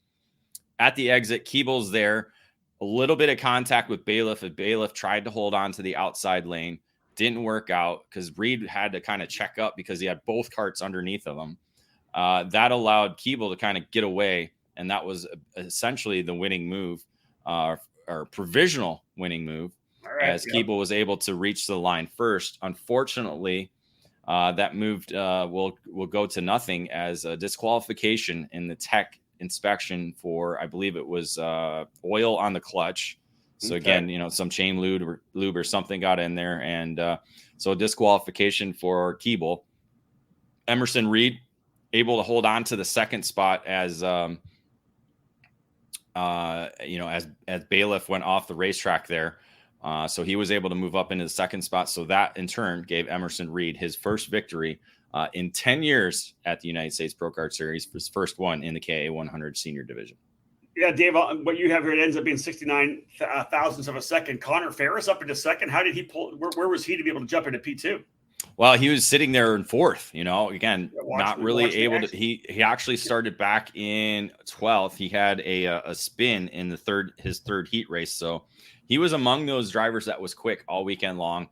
At the exit, Keeble's there. A little bit of contact with Bailiff, and Bailiff tried to hold on to the outside lane. Didn't work out because Reed had to kind of check up because he had both karts underneath of him. That allowed Keeble to kind of get away, and that was essentially the winning move, or provisional winning move, as Keeble was able to reach the line first. Unfortunately, that moved will go to nothing as a disqualification in the tech inspection for, I believe it was oil on the clutch. So again, some chain lube or something got in there, and so disqualification for Keeble. Emerson Reed able to hold on to the second spot as Bailiff went off the racetrack there. So he was able to move up into the second spot. So that in turn gave Emerson Reed his first victory in 10 years at the United States Pro Kart Series, his first one in the KA 100 senior division. Yeah, Dave, what you have here, it ends up being 69 thousandths of a second. Connor Ferris up into second. How did he pull? Where was he to be able to jump into P2? Well, he was sitting there in 4th, again, not really able to. He actually started back in 12th. He had a spin in his third heat race. So he was among those drivers that was quick all weekend long.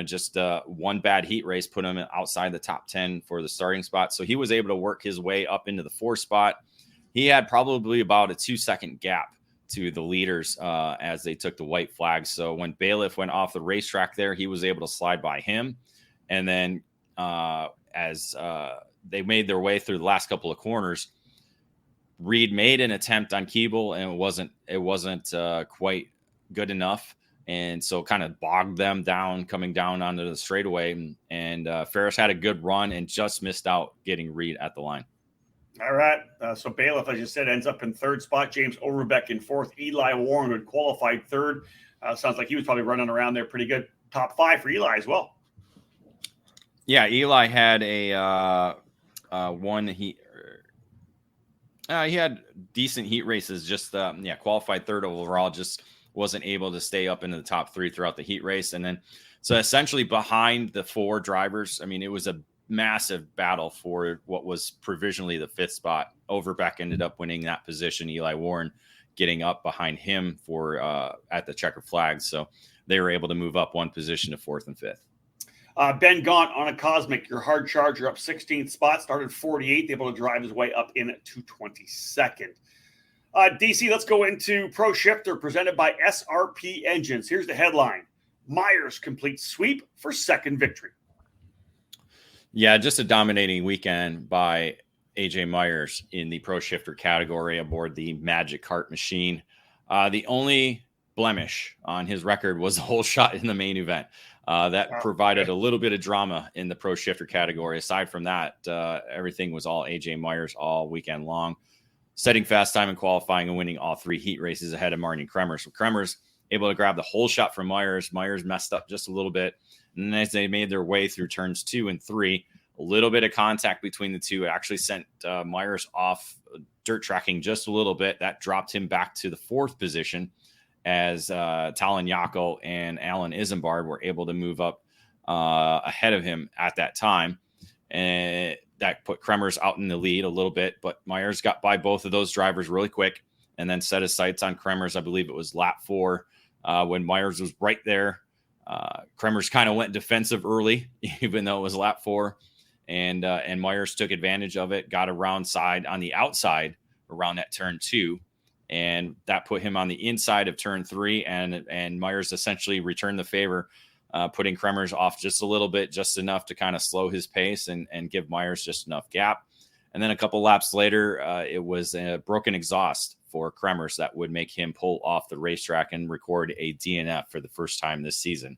Just one bad heat race put him outside the top 10 for the starting spot. So he was able to work his way up into the 4th spot. He had probably about a 2-second gap to the leaders as they took the white flag. So when Bailiff went off the racetrack there, he was able to slide by him. And then as they made their way through the last couple of corners, Reed made an attempt on Keeble, and it wasn't quite good enough. And so kind of bogged them down coming down onto the straightaway. And Ferris had a good run and just missed out getting Reed at the line. All right. So Bailiff, as you said, ends up in third spot. James Overbeck in fourth. Eli Warren had qualified third. Sounds like he was probably running around there pretty good. Top five for Eli as well. Yeah, Eli had a one heat. He had decent heat races, just qualified third overall, just wasn't able to stay up into the top three throughout the heat race. And then, so essentially behind the four drivers, I mean, it was a massive battle for what was provisionally the fifth spot. Overbeck ended up winning that position. Eli Warren getting up behind him for at the checker flag. So they were able to move up one position to fourth and fifth. Ben Gaunt on a Cosmic, your hard charger, up 16th spot, started 48th, able to drive his way up in to 22nd. DC, let's go into Pro Shifter presented by SRP Engines. Here's the headline. Myers complete sweep for second victory. Yeah, just a dominating weekend by AJ Myers in the Pro Shifter category aboard the Magic Kart machine. The only blemish on his record was a whole shot in the main event. That provided a little bit of drama in the Pro Shifter category. Aside from that, everything was all AJ Myers all weekend long, setting fast time in qualifying and winning all three heat races ahead of Martin Kremers. So Kremers able to grab the whole shot from Myers. Myers messed up just a little bit. And as they made their way through turns 2 and 3, a little bit of contact between the two actually sent Myers off dirt tracking just a little bit. That dropped him back to the fourth position as Talon Yako and Alan Isambard were able to move up ahead of him at that time. And that put Kremers out in the lead a little bit, but Myers got by both of those drivers really quick and then set his sights on Kremers. I believe it was lap 4 when Myers was right there. Kremers kind of went defensive early, even though it was lap 4. And Myers took advantage of it, got around side on the outside around that turn 2. And that put him on the inside of turn 3. And Myers essentially returned the favor, putting Kremers off just a little bit, just enough to kind of slow his pace and give Myers just enough gap. And then a couple laps later, it was a broken exhaust for Kremers that would make him pull off the racetrack and record a DNF for the first time this season.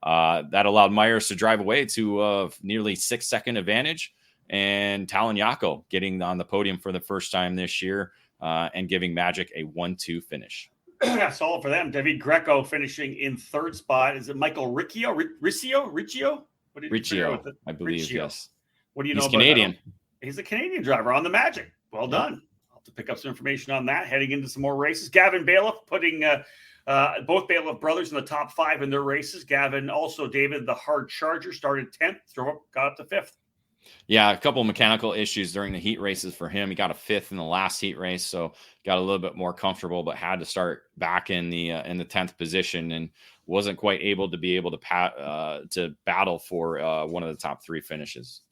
That allowed Myers to drive away to a nearly 6-second advantage, and Talon Yako getting on the podium for the first time this year and giving Magic a 1-2 finish. That's all for them. David Greco finishing in third spot. Is it Michael Riccio? Riccio? Riccio, I believe, Riccio. yes. What do you know He's about Canadian. that? He's a Canadian driver on the Magic. Well done. I'll have to pick up some information on that heading into some more races. Gavin Bailiff putting both Bailiff brothers in the top 5 in their races. Gavin, also David, the hard charger, started 10th, got up to 5th. Yeah, a couple of mechanical issues during the heat races for him. He got a 5th in the last heat race, so got a little bit more comfortable, but had to start back in the 10th position and wasn't quite able to battle for one of the top 3 positions.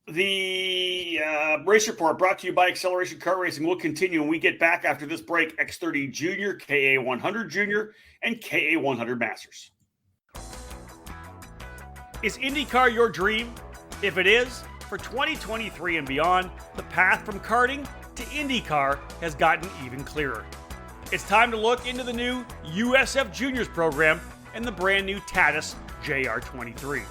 The race report brought to you by Acceleration Kart Racing will continue when we get back after this break. X30 Junior, KA100 Junior, and KA100 Masters. Is IndyCar your dream? If it is, for 2023 and beyond, the path from karting to IndyCar has gotten even clearer. It's time to look into the new USF Juniors program and the brand new Tatis JR23.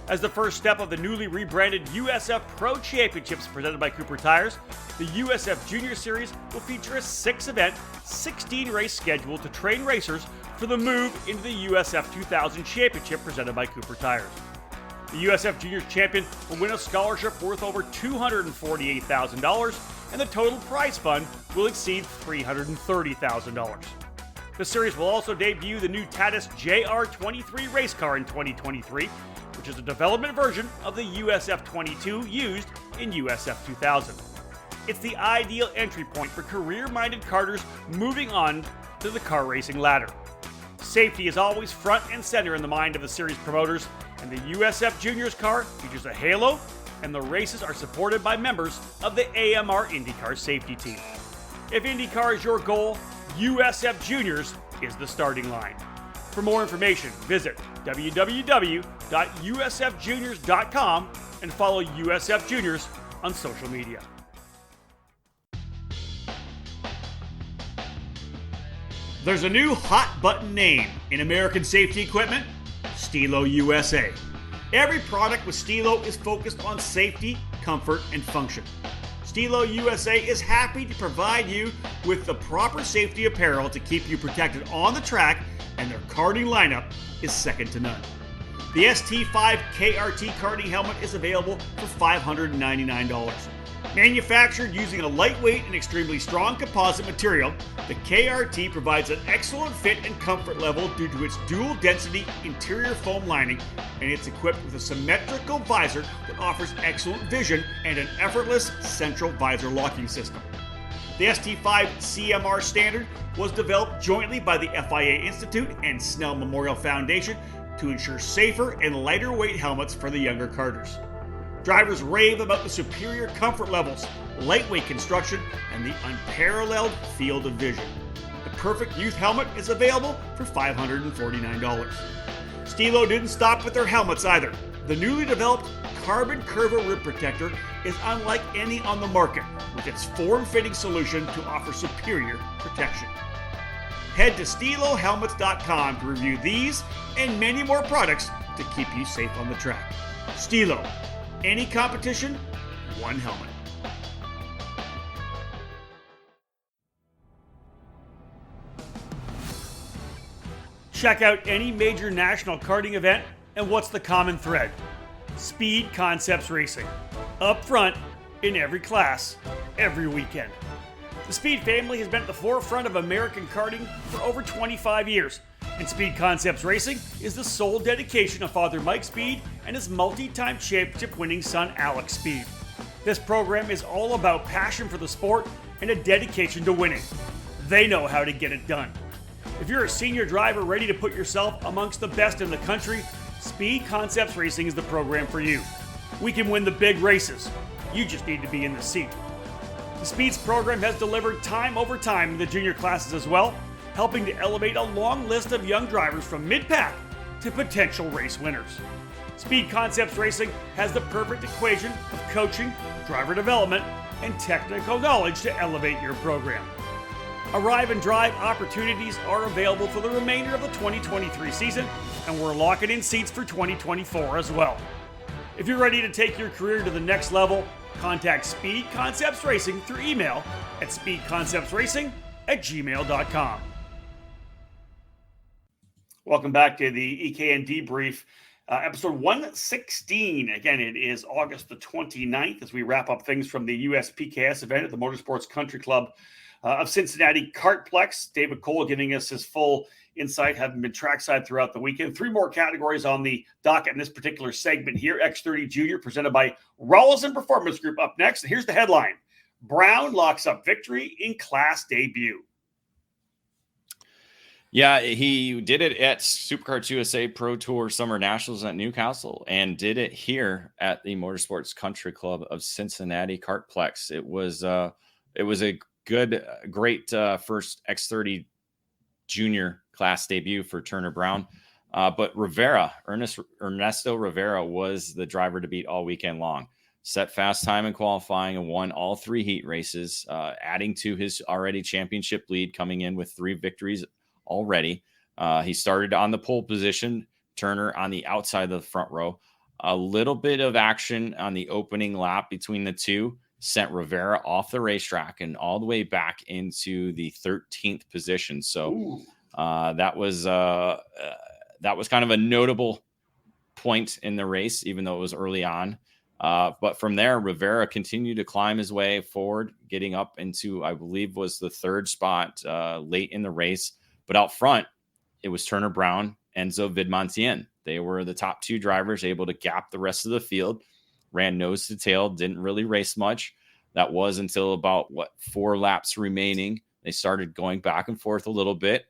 As the first step of the newly rebranded USF Pro Championships presented by Cooper Tires, the USF Junior Series will feature a 6-event, 16-race schedule to train racers for the move into the USF 2000 Championship presented by Cooper Tires. The USF Juniors champion will win a scholarship worth over $248,000, and the total prize fund will exceed $330,000. The series will also debut the new Tatis JR23 race car in 2023, which is a development version of the USF 22 used in USF 2000. It's the ideal entry point for career-minded karters moving on to the car racing ladder. Safety is always front and center in the mind of the series promoters, and the USF Juniors car features a halo, and the races are supported by members of the AMR IndyCar safety team. If IndyCar is your goal, USF Juniors is the starting line. For more information, visit www.usf-juniors.com. shop.usfjuniors.com and follow USF Juniors on social media. There's a new hot button name in American safety equipment, Stilo USA. Every product with Stilo is focused on safety, comfort, and function. Stilo USA is happy to provide you with the proper safety apparel to keep you protected on the track, and their karting lineup is second to none. The ST5 KRT karting helmet is available for $599. Manufactured using a lightweight and extremely strong composite material, the KRT provides an excellent fit and comfort level due to its dual density interior foam lining, and it's equipped with a symmetrical visor that offers excellent vision and an effortless central visor locking system. The ST5 CMR standard was developed jointly by the FIA Institute and Snell Memorial Foundation to ensure safer and lighter weight helmets for the younger karters. Drivers rave about the superior comfort levels, lightweight construction, and the unparalleled field of vision. The perfect youth helmet is available for $549. Stilo didn't stop with their helmets either. The newly developed Carbon Curva Rib Protector is unlike any on the market, with its form-fitting solution to offer superior protection. Head to StiloHelmets.com to review these and many more products to keep you safe on the track. Stilo. Any competition, one helmet. Check out any major national karting event, and what's the common thread? Speed Concepts Racing. Up front, in every class, every weekend. The Speed family has been at the forefront of American karting for over 25 years. And Speed Concepts Racing is the sole dedication of Father Mike Speed and his multi-time championship-winning son Alex Speed. This program is all about passion for the sport and a dedication to winning. They know how to get it done. If you're a senior driver ready to put yourself amongst the best in the country, Speed Concepts Racing is the program for you. We can win the big races. You just need to be in the seat. The Speeds program has delivered time over time in the junior classes as well, helping to elevate a long list of young drivers from mid-pack to potential race winners. Speed Concepts Racing has the perfect equation of coaching, driver development, and technical knowledge to elevate your program. Arrive and drive opportunities are available for the remainder of the 2023 season, and we're locking in seats for 2024 as well. If you're ready to take your career to the next level, contact Speed Concepts Racing through email at speedconceptsracing@gmail.com. Welcome back to the EKN Debrief, episode 116. Again, it is August the 29th as we wrap up things from the USPKS event at the Motorsports Country Club of Cincinnati Kartplex. David Cole giving us his full insight, having been trackside throughout the weekend. Three more categories on the docket in this particular segment here. X30 Junior presented by Rawlson Performance Group up next. And here's the headline. Brown locks up victory in class debut. Yeah, he did it at Supercars USA Pro Tour Summer Nationals at Newcastle and did it here at the Motorsports Country Club of Cincinnati Kartplex. It was a great first X30 Junior class debut for Turner Brown. But Ernesto Rivera was the driver to beat all weekend long. Set fast time in qualifying and won all three heat races, adding to his already championship lead, coming in with 3 victories already. He started on the pole position, Turner on the outside of the front row. A little bit of action on the opening lap between the two sent Rivera off the racetrack and all the way back into the 13th position. So that was kind of a notable point in the race, even though it was early on. But from there, Rivera continued to climb his way forward, getting up into, I believe, was the 3rd spot late in the race. But out front, it was Turner Brown, Enzo Vidmontien. They were the top 2 drivers, able to gap the rest of the field, ran nose to tail, didn't really race much. That was until about, 4 laps remaining. They started going back and forth a little bit.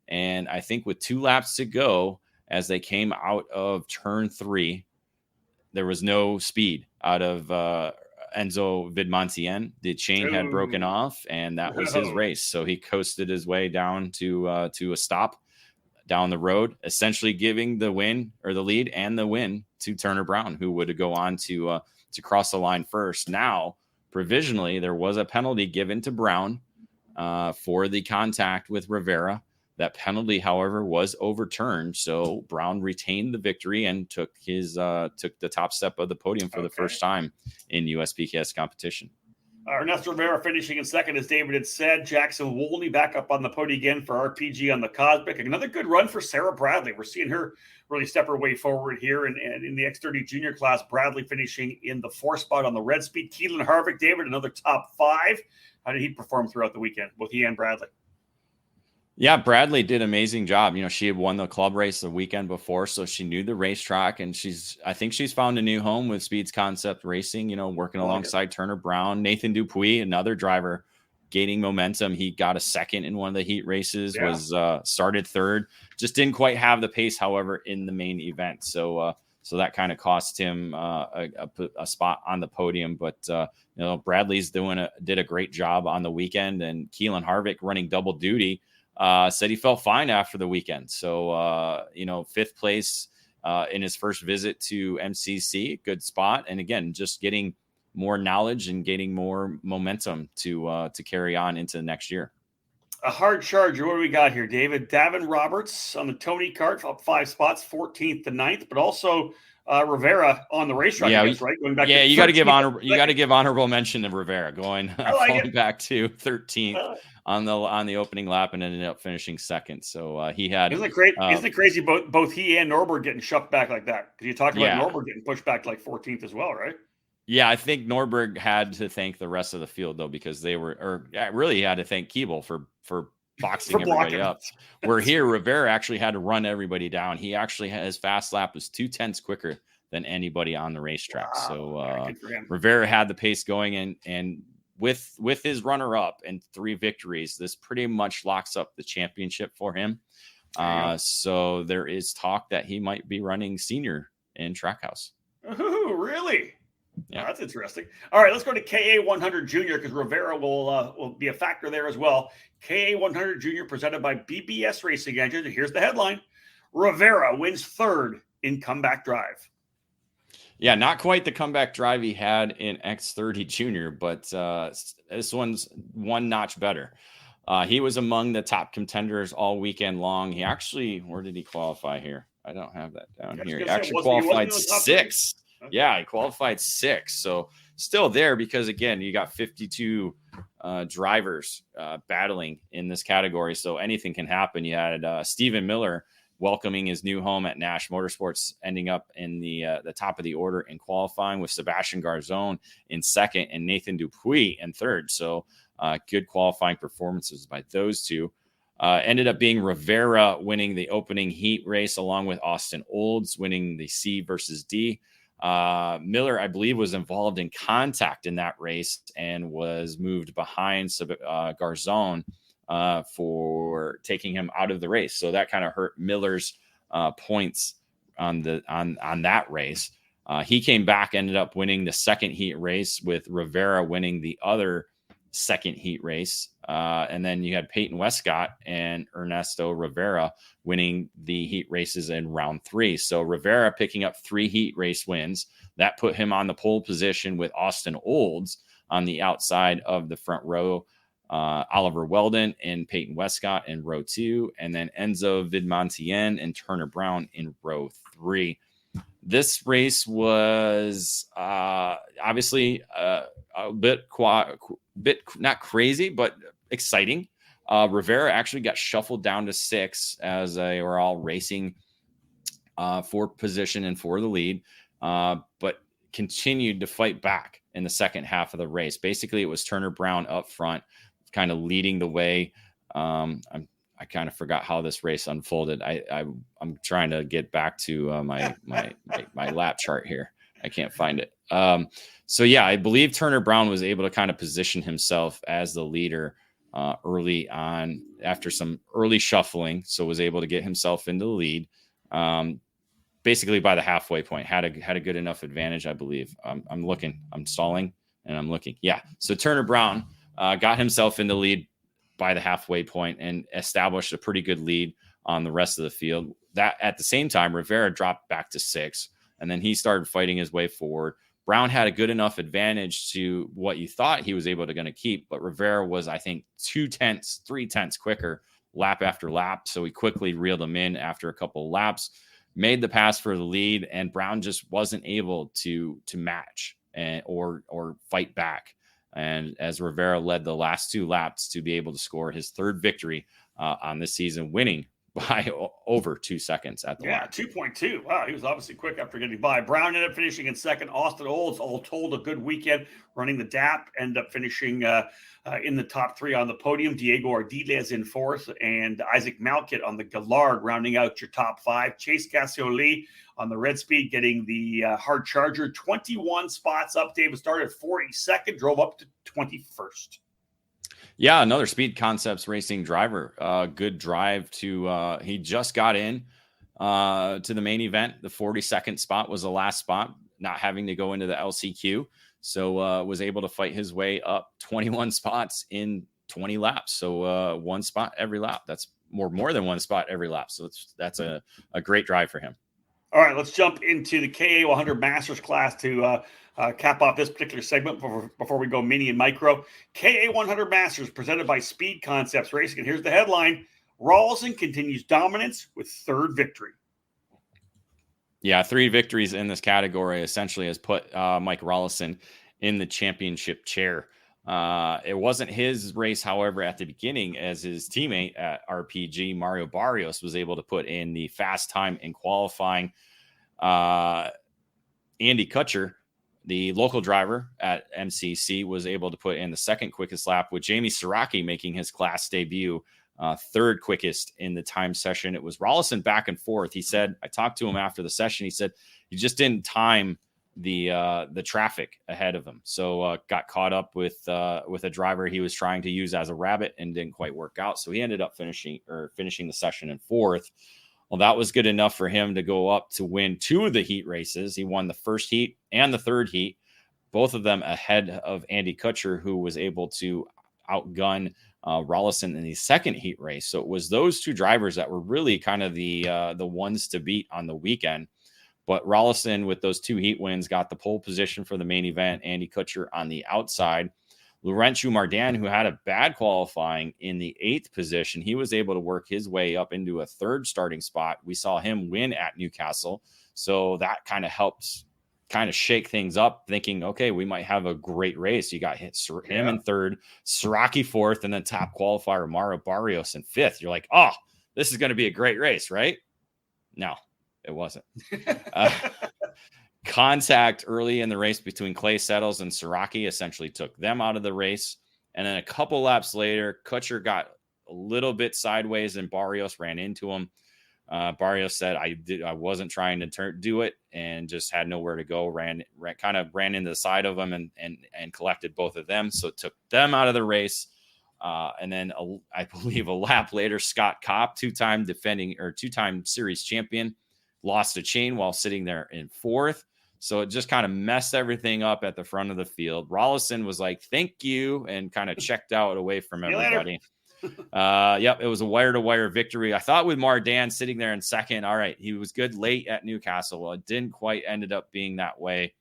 And I think with 2 laps to go, as they came out of turn 3, there was no speed out of Enzo Vidmontien. The chain had broken off, and that was his race. So he coasted his way down to a stop. down the road, essentially giving the win or the lead and the win to Turner Brown, who would go on to cross the line first. Now, provisionally, there was a penalty given to Brown for the contact with Rivera. That penalty, however, was overturned. So Brown retained the victory and took the top step of the podium for the first time in USPKS competition. Ernesto Rivera finishing in second, as David had said. Jackson Woolney back up on the podium again for RPG on the Cosmic. Another good run for Sarah Bradley. We're seeing her really step her way forward here. And in the X30 junior class, Bradley finishing in the 4th spot on the red speed. Keelan Harvick, David, another top 5. How did he perform throughout the weekend, both he and Bradley? Yeah, Bradley did an amazing job. She had won the club race the weekend before, so she knew the racetrack, and I think she's found a new home with Speeds Concept Racing, working alongside Turner Brown. Nathan Dupuis, another driver, gaining momentum. He got a second in one of the heat races, was started third, just didn't quite have the pace, however, in the main event. So that kind of cost him a spot on the podium. But, Bradley's did a great job on the weekend, and Keelan Harvick running double duty. Said he felt fine after the weekend. So, 5th place in his first visit to MCC, good spot. And again, just getting more knowledge and getting more momentum to carry on into the next year. A hard charger. What do we got here, David? Davin Roberts on the Tony Kart, up 5 spots, 14th to 9th, but also Rivera on the racetrack. Yeah, right? Going back you got to give honorable mention to Rivera going back to 13th on the opening lap and ended up finishing second. So he had. Isn't it crazy? Both he and Norbert getting shoved back like that? Because you talked about Norbert getting pushed back to like 14th as well, right? Yeah, I think Norberg had to thank the rest of the field though, because they were, really had to thank Keeble for boxing everybody up. Where here, Rivera actually had to run everybody down. He actually his fast lap was 0.2 quicker than anybody on the racetrack. Wow. So Rivera had the pace going, and with his runner up and 3 victories, this pretty much locks up the championship for him. So there is talk that he might be running senior in Trackhouse. Oh, really? Yeah, that's interesting. All right, let's go to KA 100 Junior, because Rivera will be a factor there as well. KA 100 Junior presented by BBS Racing Engines. And here's the headline: Rivera wins 3rd in comeback drive. Yeah, not quite the comeback drive he had in X30 Junior, but this one's one notch better. He was among the top contenders all weekend long. He actually, where did he qualify here? I don't have that down here. He actually qualified 6th. Okay. Yeah, he qualified 6th. So still there, because again, you got 52 drivers battling in this category. So anything can happen. You had Stephen Miller welcoming his new home at Nash Motorsports, ending up in the top of the order in qualifying, with Sebastian Garzone in 2nd and Nathan Dupuis in 3rd. So good qualifying performances by those two. Ended up being Rivera winning the opening heat race, along with Austin Olds winning the C versus D. Miller, I believe, was involved in contact in that race and was moved behind Garzone for taking him out of the race. So that kind of hurt Miller's points on that race. He came back, ended up winning the 2nd heat race, with Rivera winning the other 2nd heat race. And then you had Peyton Westcott and Ernesto Rivera winning the heat races in round 3. So Rivera picking up 3 heat race wins. That put him on the pole position, with Austin Olds on the outside of the front row. Oliver Weldon and Peyton Westcott in row 2, and then Enzo Vidmontien and Turner Brown in row 3. This race was obviously a bit not crazy, but exciting. Rivera actually got shuffled down to 6 as they were all racing for position and for the lead, but continued to fight back in the second half of the race. Basically, it was Turner Brown up front, kind of leading the way. I kind of forgot how this race unfolded. I'm trying to get back to my lap chart here. I can't find it. So yeah, I believe Turner Brown was able to kind of position himself as the leader early on after some early shuffling. So was able to get himself into the lead. Basically by the halfway point, had a good enough advantage, I believe. I'm looking, I'm stalling and I'm looking. Yeah. So Turner Brown got himself in the lead by the halfway point and established a pretty good lead on the rest of the field. That at the same time, Rivera dropped back to 6, and then he started fighting his way forward. Brown had a good enough advantage to what you thought he was able to going to keep, but Rivera was, I think, 0.2, 0.3 quicker lap after lap. So he quickly reeled him in after a couple of laps, made the pass for the lead, and Brown just wasn't able to match or fight back. And as Rivera led the last 2 laps to be able to score his 3rd victory on this season, winning by over 2 seconds at the line. 2.2. Wow, he was obviously quick after getting by. Brown ended up finishing in 2nd. Austin Olds, all told, a good weekend running the DAP, ended up finishing in the top 3 on the podium. Diego Ardiles in 4th, and Isaac Malkit on the Gallard rounding out your top 5. Chase Cassioli on the Red Speed getting the hard charger, 21 spots up. David started 42nd, drove up to 21st. Yeah, another Speed Concepts Racing driver. Good drive to he just got in to the main event. The 42nd spot was the last spot, not having to go into the LCQ. So was able to fight his way up 21 spots in 20 laps. So 1 spot every lap. That's more than 1 spot every lap. So that's a great drive for him. All right, let's jump into the KA 100 Masters class to cap off this particular segment before we go mini and micro. KA 100 Masters presented by Speed Concepts Racing. And here's the headline. Rawlson continues dominance with 3rd victory. Yeah, 3 victories in this category essentially has put Mike Rawlson in the championship chair. It wasn't his race, however, at the beginning, as his teammate at RPG, Mario Barrios, was able to put in the fast time in qualifying. Andy Kutcher, the local driver at MCC, was able to put in the 2nd quickest lap, with Jamie Siraki making his class debut, 3rd quickest in the time session. It was Rawlson back and forth. He said, I talked to him after the session. He said he just didn't time the traffic ahead of him. So got caught up with a driver he was trying to use as a rabbit and didn't quite work out. So he ended up finishing the session in 4th. Well, that was good enough for him to go up to win 2 of the heat races. He won the 1st heat and the 3rd heat, both of them ahead of Andy Kutcher, who was able to outgun Rawlson in the 2nd heat race. So it was those 2 drivers that were really kind of the ones to beat on the weekend. But Rawlson, with those 2 heat wins, got the pole position for the main event. Andy Kutcher on the outside. Laurentiu Mardan, who had a bad qualifying in the 8th position, he was able to work his way up into a 3rd starting spot. We saw him win at Newcastle. So that kind of helps kind of shake things up, thinking, okay, we might have a great race. You got him in 3rd, Siraki 4th, and then top qualifier Mario Barrios in 5th. You're like, oh, this is going to be a great race, right? No, it wasn't. Contact early in the race between Clay Settles and Siraki essentially took them out of the race. And then a couple laps later, Kutcher got a little bit sideways and Barrios ran into him. Barrios said, I wasn't trying to do it, and just had nowhere to go, ran into the side of him and collected both of them. So it took them out of the race. And then I believe a lap later, Scott Kopp, 2-time series champion, lost a chain while sitting there in 4th. So it just kind of messed everything up at the front of the field. Rawlson was like, thank you, and kind of checked out away from everybody. Yep, it was a wire-to-wire victory. I thought with Mardan sitting there in 2nd, all right, he was good late at Newcastle. Well, it didn't quite ended up being that way.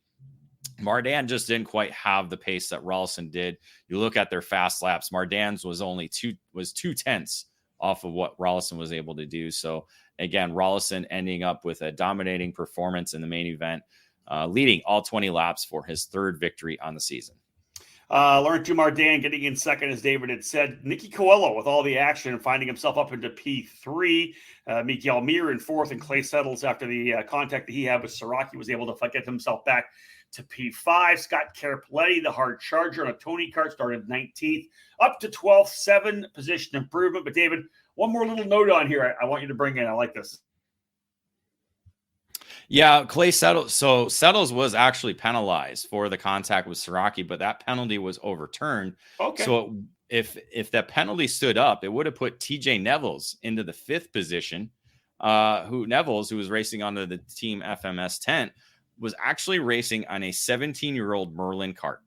Mardan just didn't quite have the pace that Rawlson did. You look at their fast laps, Mardan's was only 2/10 off of what Rawlson was able to do. So again, Rawlson ending up with a dominating performance in the main event, leading all 20 laps for his 3rd victory on the season. Laurentiu Mardan getting in 2nd, as David had said. Nicky Coelho with all the action and finding himself up into P3. Miguel Mir in 4th, and Clay Settles, after the contact that he had with Siraki, was able to get himself back to P5. Scott Carapletti, the hard charger on a Tony Kart, started 19th, up to 12th, 7 position improvement. But David, one more little note on here I want you to bring in. I like this. Yeah, Clay Settles. So Settles was actually penalized for the contact with Siraki, but that penalty was overturned. Okay. So if that penalty stood up, it would have put TJ Nevels into the 5th position. Nevels, who was racing on the team FMS tent, was actually racing on a 17-year-old Merlin kart.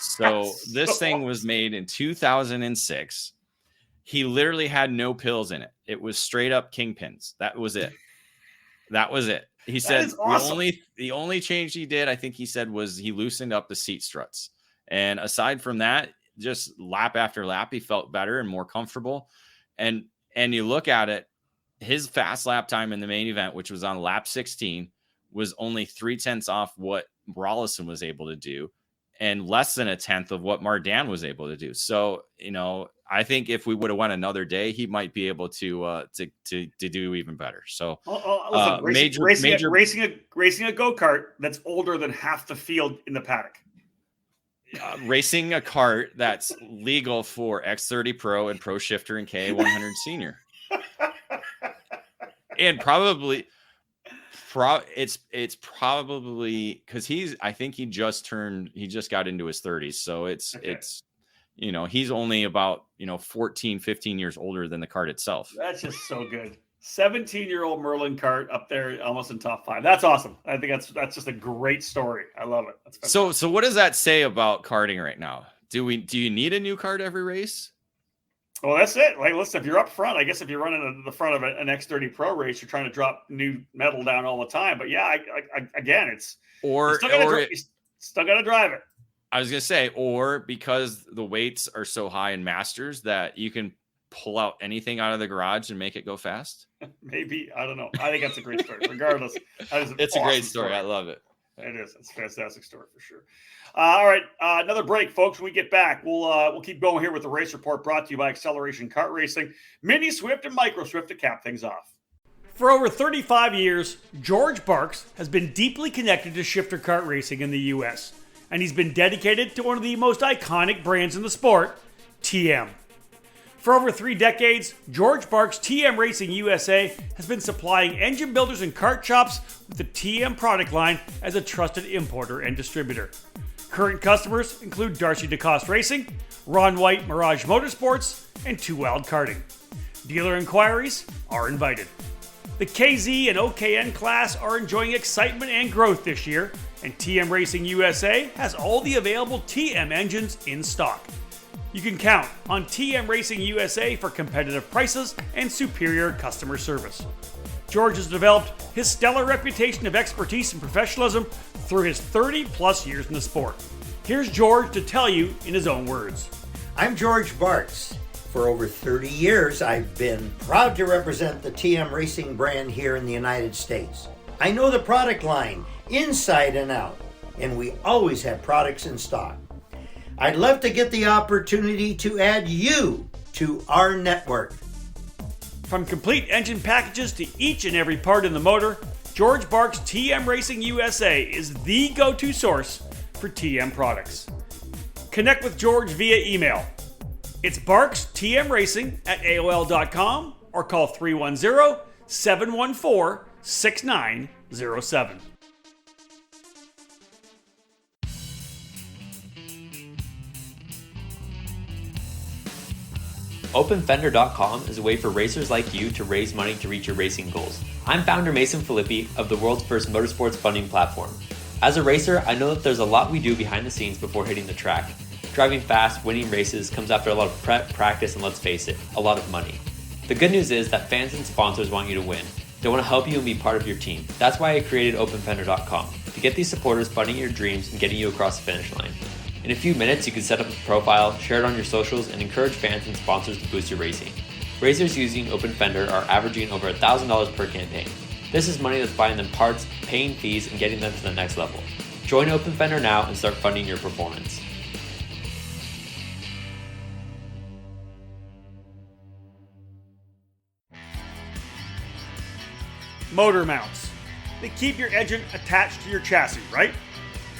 So this thing was made in 2006. He literally had no pills in it. It was straight up kingpins. That was it. He said awesome. the only change he did, I think he said, was he loosened up the seat struts. And aside from that, just lap after lap, he felt better and more comfortable. And you look at it, his fast lap time in the main event, which was on lap 16, was only 0.3 off what Rollison was able to do, and less than 1/10 of what Mardan was able to do. So, I think if we would have went another day, he might be able to do even better. So, listen, racing a go-kart that's older than half the field in the paddock. Racing a kart that's legal for X30 Pro and Pro Shifter and K100 Senior, and probably. It's probably because I think he just got into his 30s. So it's he's only about 14, 15 years older than the kart itself. That's just so good. 17-year-old Merlin kart up there almost in top 5. That's awesome. I think that's just a great story. I love it. So what does that say about karting right now? Do you need a new kart every race? Well, that's it. Like, listen, if you're up front, I guess if you're running the front of an X30 Pro race, you're trying to drop new metal down all the time. But yeah, again, it's you still got to drive it. I was gonna say, or because the weights are so high in Masters that you can pull out anything out of the garage and make it go fast. Maybe, I don't know. I think that's a great story. Regardless, it's a great story. I love it. It is. It's a fantastic story for sure. All right, another break, folks. When we get back, we'll keep going here with the race report brought to you by Acceleration Kart Racing, Mini Swift and Micro Swift to cap things off. For over 35 years, George Barks has been deeply connected to shifter kart racing in the U.S., and he's been dedicated to one of the most iconic brands in the sport, TM. For over 3 decades, George Barks TM Racing USA has been supplying engine builders and kart shops with the TM product line as a trusted importer and distributor. Current customers include Darcy DeCoste Racing, Ron White Mirage Motorsports, and Two Wild Karting. Dealer inquiries are invited. The KZ and OKN class are enjoying excitement and growth this year, and TM Racing USA has all the available TM engines in stock. You can count on TM Racing USA for competitive prices and superior customer service. George has developed his stellar reputation of expertise and professionalism through his 30-plus years in the sport. Here's George to tell you in his own words. I'm George Barks. For over 30 years, I've been proud to represent the TM Racing brand here in the United States. I know the product line inside and out, and we always have products in stock. I'd love to get the opportunity to add you to our network. From complete engine packages to each and every part in the motor, George Barks TM Racing USA is the go-to source for TM products. Connect with George via email. It's barkstmracing@aol.com or call 310-714-6907. OpenFender.com is a way for racers like you to raise money to reach your racing goals. I'm founder Mason Filippi of the world's first motorsports funding platform. As a racer, I know that there's a lot we do behind the scenes before hitting the track. Driving fast, winning races comes after a lot of prep, practice, and let's face it, a lot of money. The good news is that fans and sponsors want you to win. They want to help you and be part of your team. That's why I created OpenFender.com, to get these supporters funding your dreams and getting you across the finish line. In a few minutes, you can set up a profile, share it on your socials, and encourage fans and sponsors to boost your racing. Racers using OpenFender are averaging over $1,000 per campaign. This is money that's buying them parts, paying fees, and getting them to the next level. Join OpenFender now and start funding your performance. Motor mounts. They keep your engine attached to your chassis, right?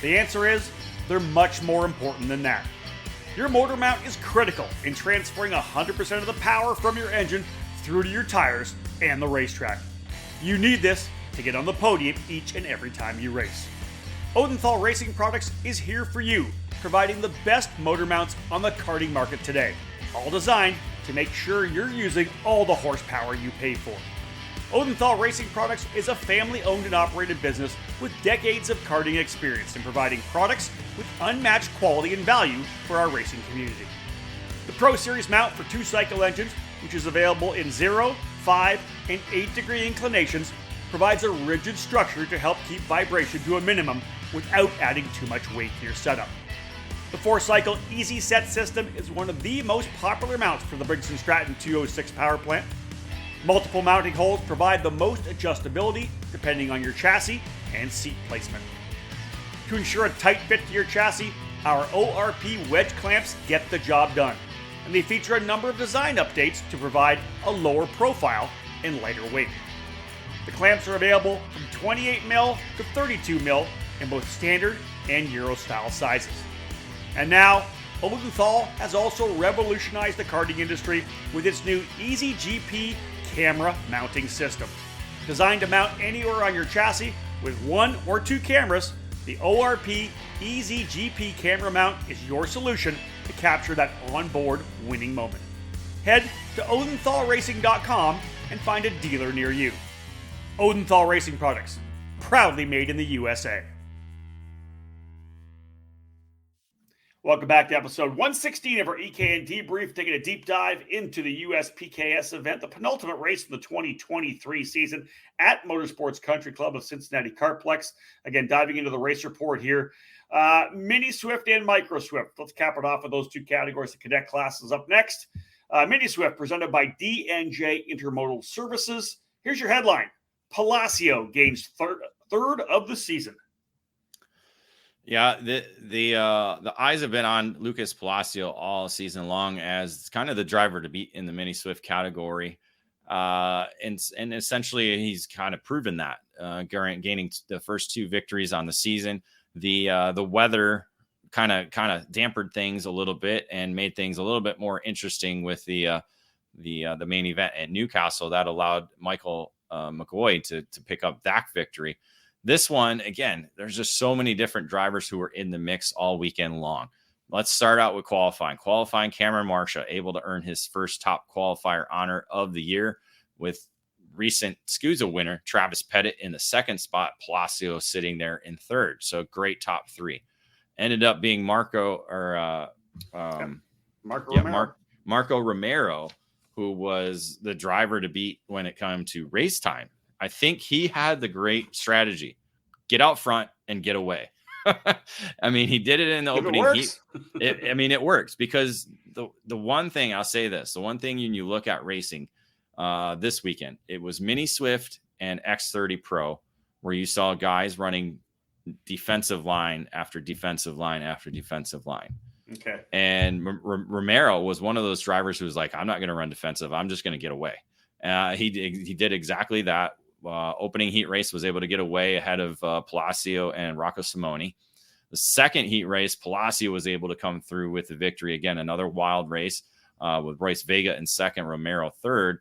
The answer is, they're much more important than that. Your motor mount is critical in transferring 100% of the power from your engine through to your tires and the racetrack. You need this to get on the podium each and every time you race. Odenthal Racing Products is here for you, providing the best motor mounts on the karting market today, all designed to make sure you're using all the horsepower you pay for. Odenthal Racing Products is a family-owned and operated business with decades of karting experience in providing products with unmatched quality and value for our racing community. The Pro Series mount for 2-cycle engines, which is available in 0, 5, and 8-degree inclinations, provides a rigid structure to help keep vibration to a minimum without adding too much weight to your setup. The 4-cycle Easy Set system is one of the most popular mounts for the Briggs & Stratton 206 power plant. Multiple mounting holes provide the most adjustability depending on your chassis and seat placement. To ensure a tight fit to your chassis, our ORP wedge clamps get the job done, and they feature a number of design updates to provide a lower profile and lighter weight. The clamps are available from 28mm to 32mm in both standard and Euro style sizes. And now, Odenthal has also revolutionized the karting industry with its new Easy GP camera mounting system. Designed to mount anywhere on your chassis with 1 or 2 cameras, the ORP Easy GP camera mount is your solution to capture that onboard winning moment. Head to odenthalracing.com and find a dealer near you. Odenthal Racing Products, proudly made in the USA. Welcome back to episode 116 of our EKN Debrief, taking a deep dive into the USPKS event, the penultimate race of the 2023 season at Motorsports Country Club of Cincinnati Kartplex. Again, diving into the race report here. Mini Swift and Micro Swift. Let's cap it off with those two categories. The cadet class is up next. Mini Swift presented by DNJ Intermodal Services. Here's your headline. Palacio gains third of the season. Yeah, the eyes have been on Lucas Palacio all season long as kind of the driver to beat in the Mini Swift category. And essentially he's kind of proven that, gaining the first 2 victories on the season. The weather kind of dampened things a little bit and made things a little bit more interesting with the main event at Newcastle that allowed Michael McCoy to pick up that victory. This one, again, there's just so many different drivers who were in the mix all weekend long. Let's start out with qualifying. Qualifying, Cameron Marsha able to earn his first top qualifier honor of the year with recent SCUSA winner Travis Pettit in the second spot, Palacio sitting there in third. So great top 3. Ended up being Marco Romero, who was the driver to beat when it came to race time. I think he had the great strategy. Get out front and get away. I mean, he did it in the opening heat. It works because the one thing I'll say this, the one thing when you look at racing this weekend, it was Mini Swift and X30 Pro where you saw guys running defensive line after defensive line after defensive line. Okay. And Romero was one of those drivers who was like, I'm not going to run defensive. I'm just going to get away. He did exactly that. Opening heat race was able to get away ahead of Palacio and Rocco Simoni. The second heat race, Palacio was able to come through with the victory. Again, another wild race with Bryce Vega in second, Romero third.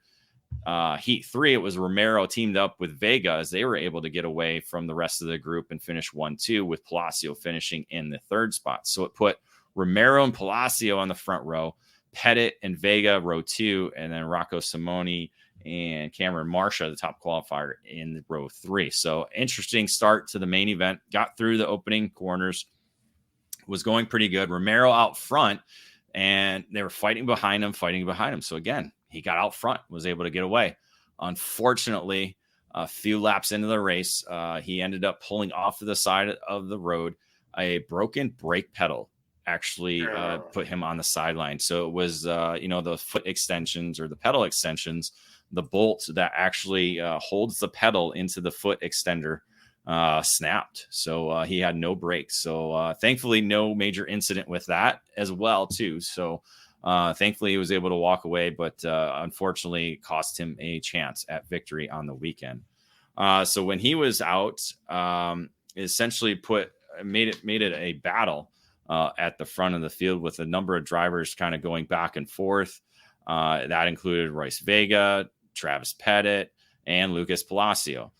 Heat 3, it was Romero teamed up with Vega as they were able to get away from the rest of the group and finish 1-2 with Palacio finishing in the third spot. So it put Romero and Palacio on the front row, Pettit and Vega row 2, and then Rocco Simoni and Cameron Marsha, the top qualifier, in row 3. So interesting start to the main event. Got through the opening corners, was going pretty good. Romero out front, and they were fighting behind him. So again, he got out front, was able to get away. Unfortunately, a few laps into the race, he ended up pulling off to the side of the road. A broken brake pedal actually put him on the sideline. So it was, the foot extensions or the pedal extensions, the bolt that actually holds the pedal into the foot extender snapped. So he had no brakes. So thankfully, no major incident with that as well, too. So thankfully, he was able to walk away, but unfortunately cost him a chance at victory on the weekend. So when he was out, essentially made it a battle at the front of the field with a number of drivers kind of going back and forth. That included Royce Vega, Travis Pettit, and Lucas Palacio.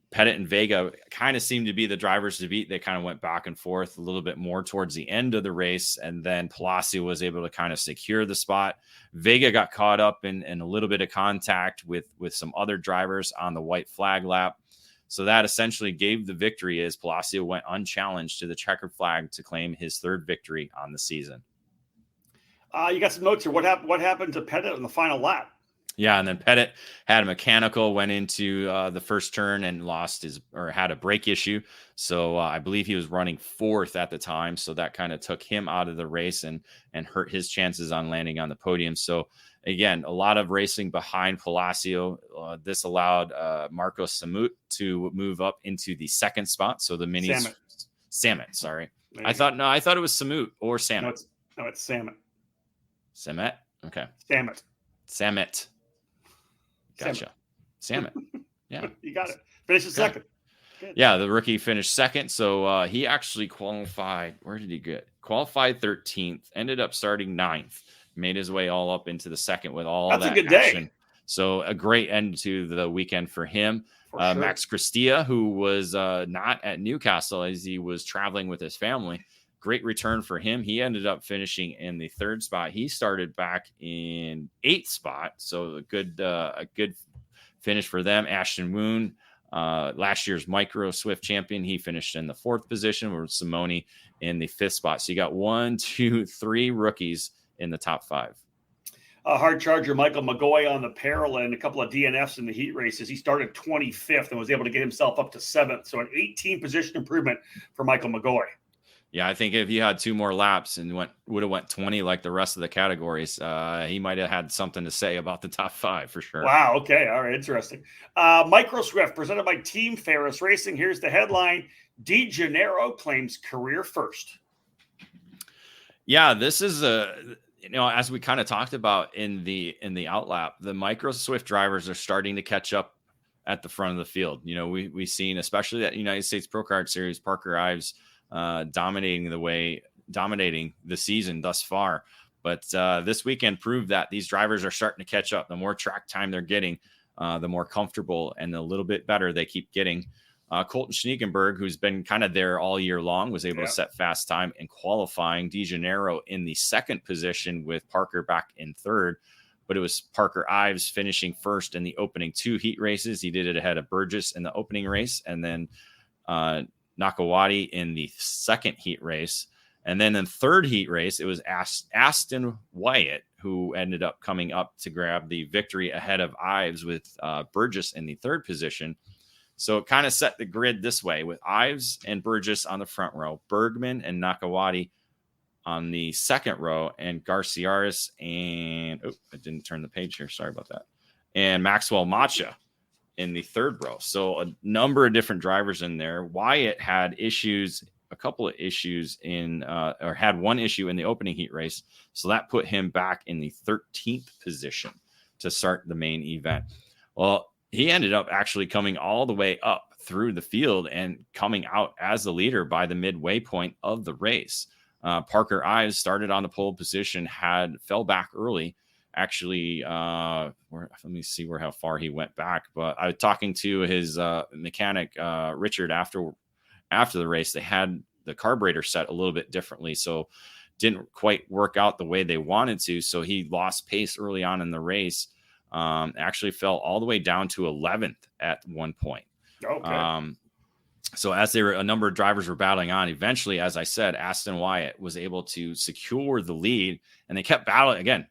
Pettit and Vega kind of seemed to be the drivers to beat. They kind of went back and forth a little bit more towards the end of the race, and then Palacio was able to kind of secure the spot. Vega got caught up in a little bit of contact with some other drivers on the white flag lap. So that essentially gave the victory as Palacio went unchallenged to the checkered flag to claim his third victory on the season. You got some notes here. What happened to Pettit on the final lap? Yeah, and then Pettit had a mechanical, went into the first turn and had a brake issue. So I believe he was running fourth at the time. So that kind of took him out of the race and hurt his chances on landing on the podium. So again, a lot of racing behind Palacio. This allowed Marco Samut to move up into the second spot. So the minis, Samet, sorry. I thought it was Samut or Samet. No, it's Samet. Samet? Okay. Samet. Gotcha. Samet. Yeah. You got it. Finished second. Good. Yeah, the rookie finished second. So he actually qualified. Where did he get? Qualified 13th. Ended up starting 9th. Made his way all up into the second with all That's that a good action. Day. So a great end to the weekend for him. Sure. Max Cristia, who was not at Newcastle as he was traveling with his family. Great return for him. He ended up finishing in the third spot. He started back in 8th spot. So a good finish for them. Ashton Moon, last year's Micro Swift champion, he finished in the 4th position, with Simone in the 5th spot. So you got 1, 2, 3 rookies in the top 5. Hard charger Michael McGoy on the parallel and a couple of DNFs in the heat races. He started 25th and was able to get himself up to 7th. So an 18 position improvement for Michael McGoy. Yeah, I think if he had 2 more laps and would have went 20 like the rest of the categories, he might have had something to say about the top 5 for sure. Wow. Okay. All right. Interesting. Micro Swift presented by Team Ferris Racing. Here's the headline: De Janeiro claims career first. Yeah, this is as we kind of talked about in the outlap, the Micro Swift drivers are starting to catch up at the front of the field. We've seen, especially that United States Pro Kart Series, Parker Ives dominating the season thus far. But this weekend proved that these drivers are starting to catch up. The more track time they're getting, the more comfortable and a little bit better they keep getting. Colton Schniekenberg, who's been kind of there all year long, was able to set fast time in qualifying. De Janeiro in the 2nd position with Parker back in 3rd. But it was Parker Ives finishing first in the opening 2 heat races. He did it ahead of Burgess in the opening race, and then Nakawati in the 2nd heat race. And then in the 3rd heat race, it was Aston Wyatt who ended up coming up to grab the victory ahead of Ives with Burgess in the 3rd position. So it kind of set the grid this way with Ives and Burgess on the front row, Bergman and Nakawati on the 2nd row, and Garciaris and I didn't turn the page here. Sorry about that. And Maxwell Macha in the 3rd row. So a number of different drivers in there. Wyatt had a couple of issues or had one issue in the opening heat race. So that put him back in the 13th position to start the main event. Well, he ended up actually coming all the way up through the field and coming out as the leader by the midway point of the race. Parker Ives started on the pole position, fell back early. Actually, let me see how far he went back. But I was talking to his mechanic, Richard, after the race. They had the carburetor set a little bit differently, so didn't quite work out the way they wanted to. So he lost pace early on in the race. Actually fell all the way down to 11th at one point. Okay. So as a number of drivers were battling on, eventually, as I said, Aston Wyatt was able to secure the lead, and they kept battling again.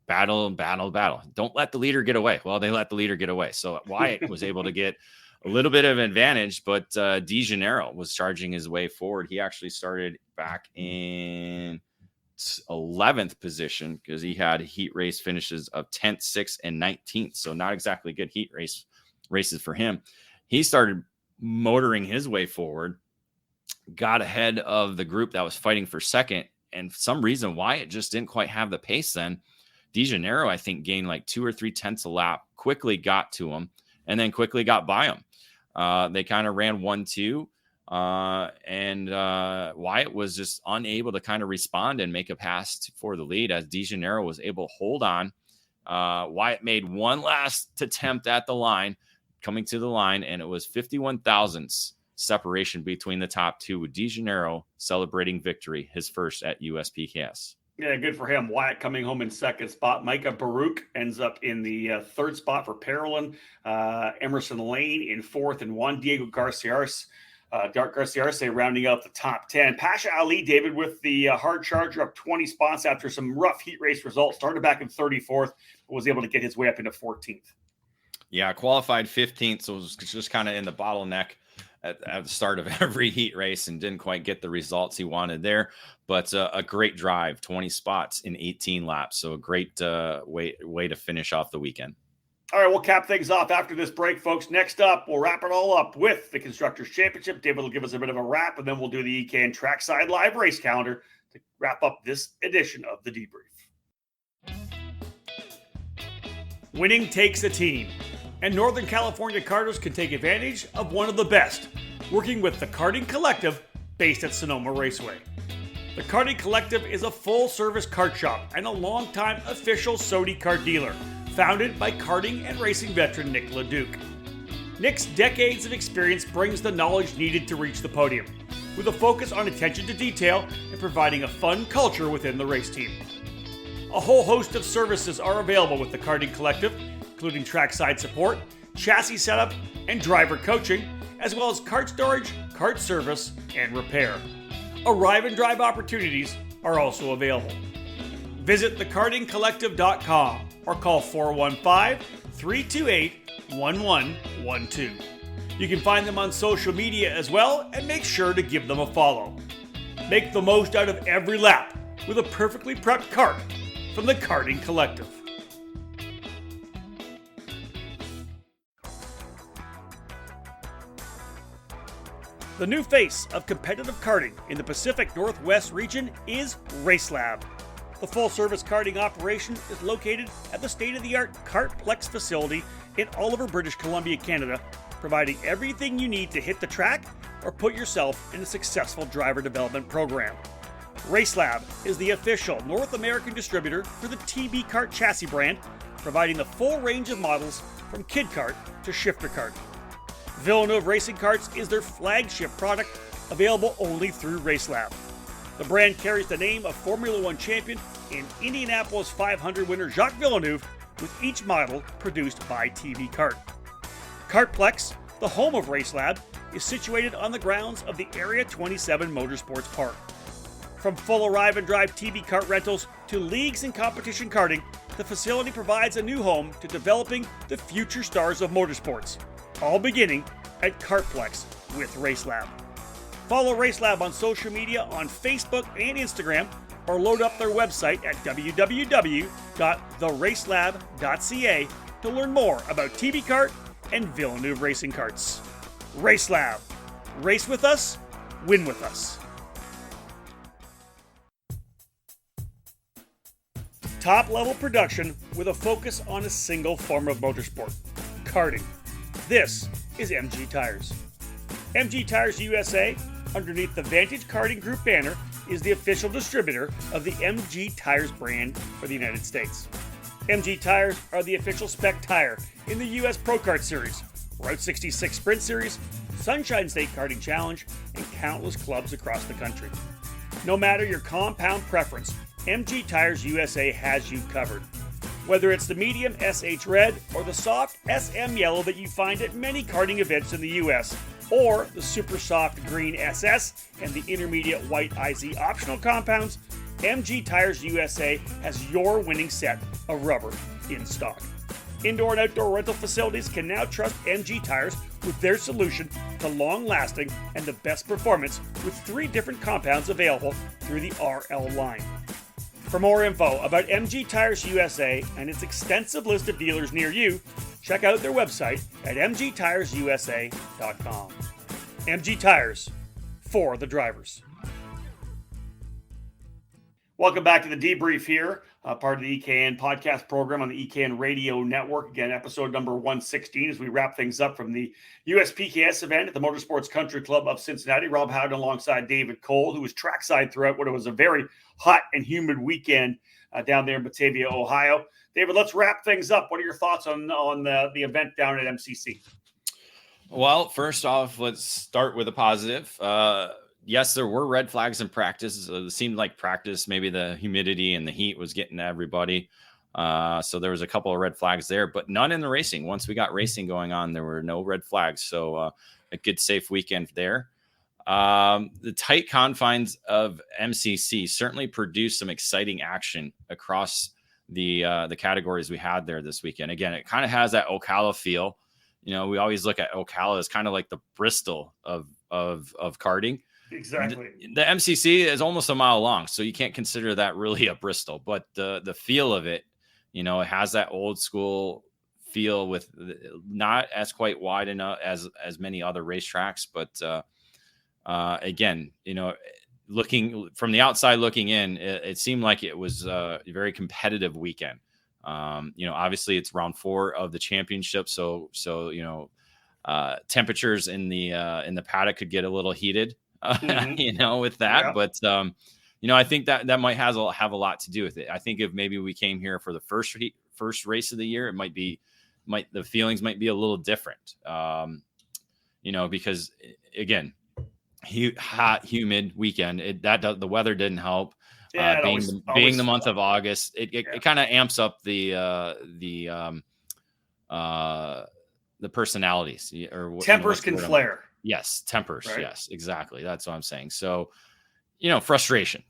Battle. Don't let the leader get away. Well, they let the leader get away. So Wyatt was able to get a little bit of advantage, but De Janeiro was charging his way forward. He actually started back in 11th position because he had heat race finishes of 10th, 6th, and 19th. So not exactly good heat races for him. He started motoring his way forward, got ahead of the group that was fighting for second, and for some reason Wyatt just didn't quite have the pace then. De Janeiro, I think, gained like 2 or 3 tenths a lap, quickly got to him, and then quickly got by him. They kind of ran 1-2. And Wyatt was just unable to kind of respond and make a pass for the lead as De Janeiro was able to hold on. Wyatt made one last attempt at the line, coming to the line, and it was 51 thousandths separation between the top 2 with De Janeiro celebrating victory, his first at USPKS. Yeah, good for him. Wyatt coming home in 2nd spot. Micah Baruch ends up in the 3rd spot for Parolin. Emerson Lane in 4th and 1. Diego Garciaris Dark Garcia rounding out the top 10. Pasha Ali, David, with the hard charger up 20 spots after some rough heat race results. Started back in 34th, but was able to get his way up into 14th. Yeah, qualified 15th, so it was just kind of in the bottleneck at the start of every heat race and didn't quite get the results he wanted there. But a great drive, 20 spots in 18 laps. So a great way to finish off the weekend. All right, we'll cap things off after this break, folks. Next up, we'll wrap it all up with the Constructors' Championship. David will give us a bit of a wrap, and then we'll do the EKN Trackside Live race calendar to wrap up this edition of the Debrief. Winning takes a team, and Northern California karters can take advantage of one of the best, working with the Karting Collective based at Sonoma Raceway. The Karting Collective is a full-service kart shop and a longtime official SOTI kart dealer, founded by karting and racing veteran Nick LeDuc. Nick's decades of experience brings the knowledge needed to reach the podium, with a focus on attention to detail and providing a fun culture within the race team. A whole host of services are available with the Karting Collective, including trackside support, chassis setup, and driver coaching, as well as kart storage, kart service, and repair. Arrive and drive opportunities are also available. Visit thekartingcollective.com or call 415-328-1112. You can find them on social media as well, and make sure to give them a follow. Make the most out of every lap with a perfectly prepped kart from the Karting Collective. The new face of competitive karting in the Pacific Northwest region is RaceLab. The full-service karting operation is located at the state-of-the-art Kartplex facility in Oliver, British Columbia, Canada, providing everything you need to hit the track or put yourself in a successful driver development program. RaceLab is the official North American distributor for the TB Kart chassis brand, providing the full range of models from kid kart to shifter kart. Villeneuve Racing Karts is their flagship product, available only through RaceLab. The brand carries the name of Formula One champion and Indianapolis 500 winner Jacques Villeneuve, with each model produced by TB Kart. Kartplex, the home of RaceLab, is situated on the grounds of the Area 27 Motorsports Park. From full arrive and drive TB Kart rentals to leagues and competition karting, the facility provides a new home to developing the future stars of motorsports, all beginning at Kartplex with RaceLab. Follow RaceLab on social media on Facebook and Instagram, or load up their website at www.theracelab.ca to learn more about TB Kart and Villeneuve Racing Karts. RaceLab. Race with us, win with us. Top-level production with a focus on a single form of motorsport, karting. This is MG Tires. MG Tires USA, underneath the Vantage Karting Group banner, is the official distributor of the MG Tires brand for the United States. MG Tires are the official spec tire in the US Pro Kart Series, Route 66 Sprint Series, Sunshine State Karting Challenge, and countless clubs across the country. No matter your compound preference, MG Tires USA has you covered. Whether it's the medium SH Red or the soft SM Yellow that you find at many karting events in the US, or the super soft green SS and the intermediate white IZ optional compounds, MG Tires USA has your winning set of rubber in stock. Indoor and outdoor rental facilities can now trust MG Tires with their solution to long-lasting and the best performance, with 3 different compounds available through the RL line. For more info about MG Tires USA and its extensive list of dealers near you, check out their website at mgtiresusa.com. MG Tires, for the drivers. Welcome back to the Debrief here, part of the EKN podcast program on the EKN Radio Network. Again, episode number 116 as we wrap things up from the USPKS event at the Motorsports Country Club of Cincinnati. Rob Howden alongside David Cole, who was trackside throughout what was a very hot and humid weekend down there in Batavia, Ohio. David, let's wrap things up. What are your thoughts on the event down at MCC? Well, first off, let's start with a positive. Yes, there were red flags in practice. It seemed like practice, maybe the humidity and the heat was getting to everybody. So there was a couple of red flags there, but none in the racing. Once we got racing going on, there were no red flags. So a good, safe weekend there. The tight confines of MCC certainly produced some exciting action across the categories we had there this weekend. Again, it kind of has that Ocala feel. You know, we always look at Ocala as kind of like the Bristol of karting. Exactly. The MCC is almost a mile long, so you can't consider that really a Bristol, but the feel of it, you know, it has that old school feel with not as quite wide enough as many other racetracks, but again, you know, looking from the outside looking in, it seemed like it was a very competitive weekend. You know, obviously it's round 4 of the championship, so you know, temperatures in the paddock could get a little heated, you know, with that. Yeah. But you know, I think that might have a lot to do with it. I think if maybe we came here for the first race of the year, it the feelings might be a little different. You know, because again, hot, humid weekend. The weather didn't help. Yeah, being the month of August, it kind of amps up the personalities, or tempers can flare. Yes, tempers. Right? Yes, exactly. That's what I'm saying. So, you know, frustration.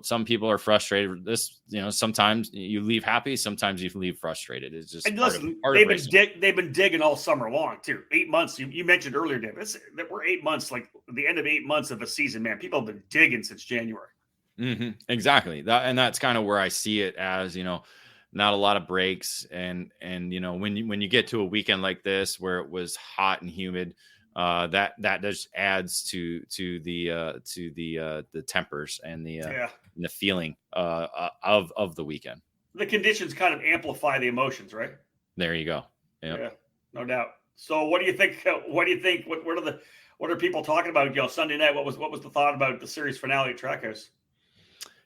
Some people are frustrated. You know, sometimes you leave happy, sometimes you leave frustrated. It's just they've been digging all summer long too. 8 months. You mentioned earlier, Dave. We're 8 months, like the end of 8 months of a season, man. People have been digging since January. Mm-hmm. Exactly. That's kind of where I see it as, you know, not a lot of breaks. And, you know, when you get to a weekend like this, where it was hot and humid, that just adds to the tempers and the feeling, of the weekend. The conditions kind of amplify the emotions, right? There you go. Yep. Yeah, no doubt. So what do you think? What are people talking about? You know, Sunday night, what was the thought about the series finale at Trackhouse?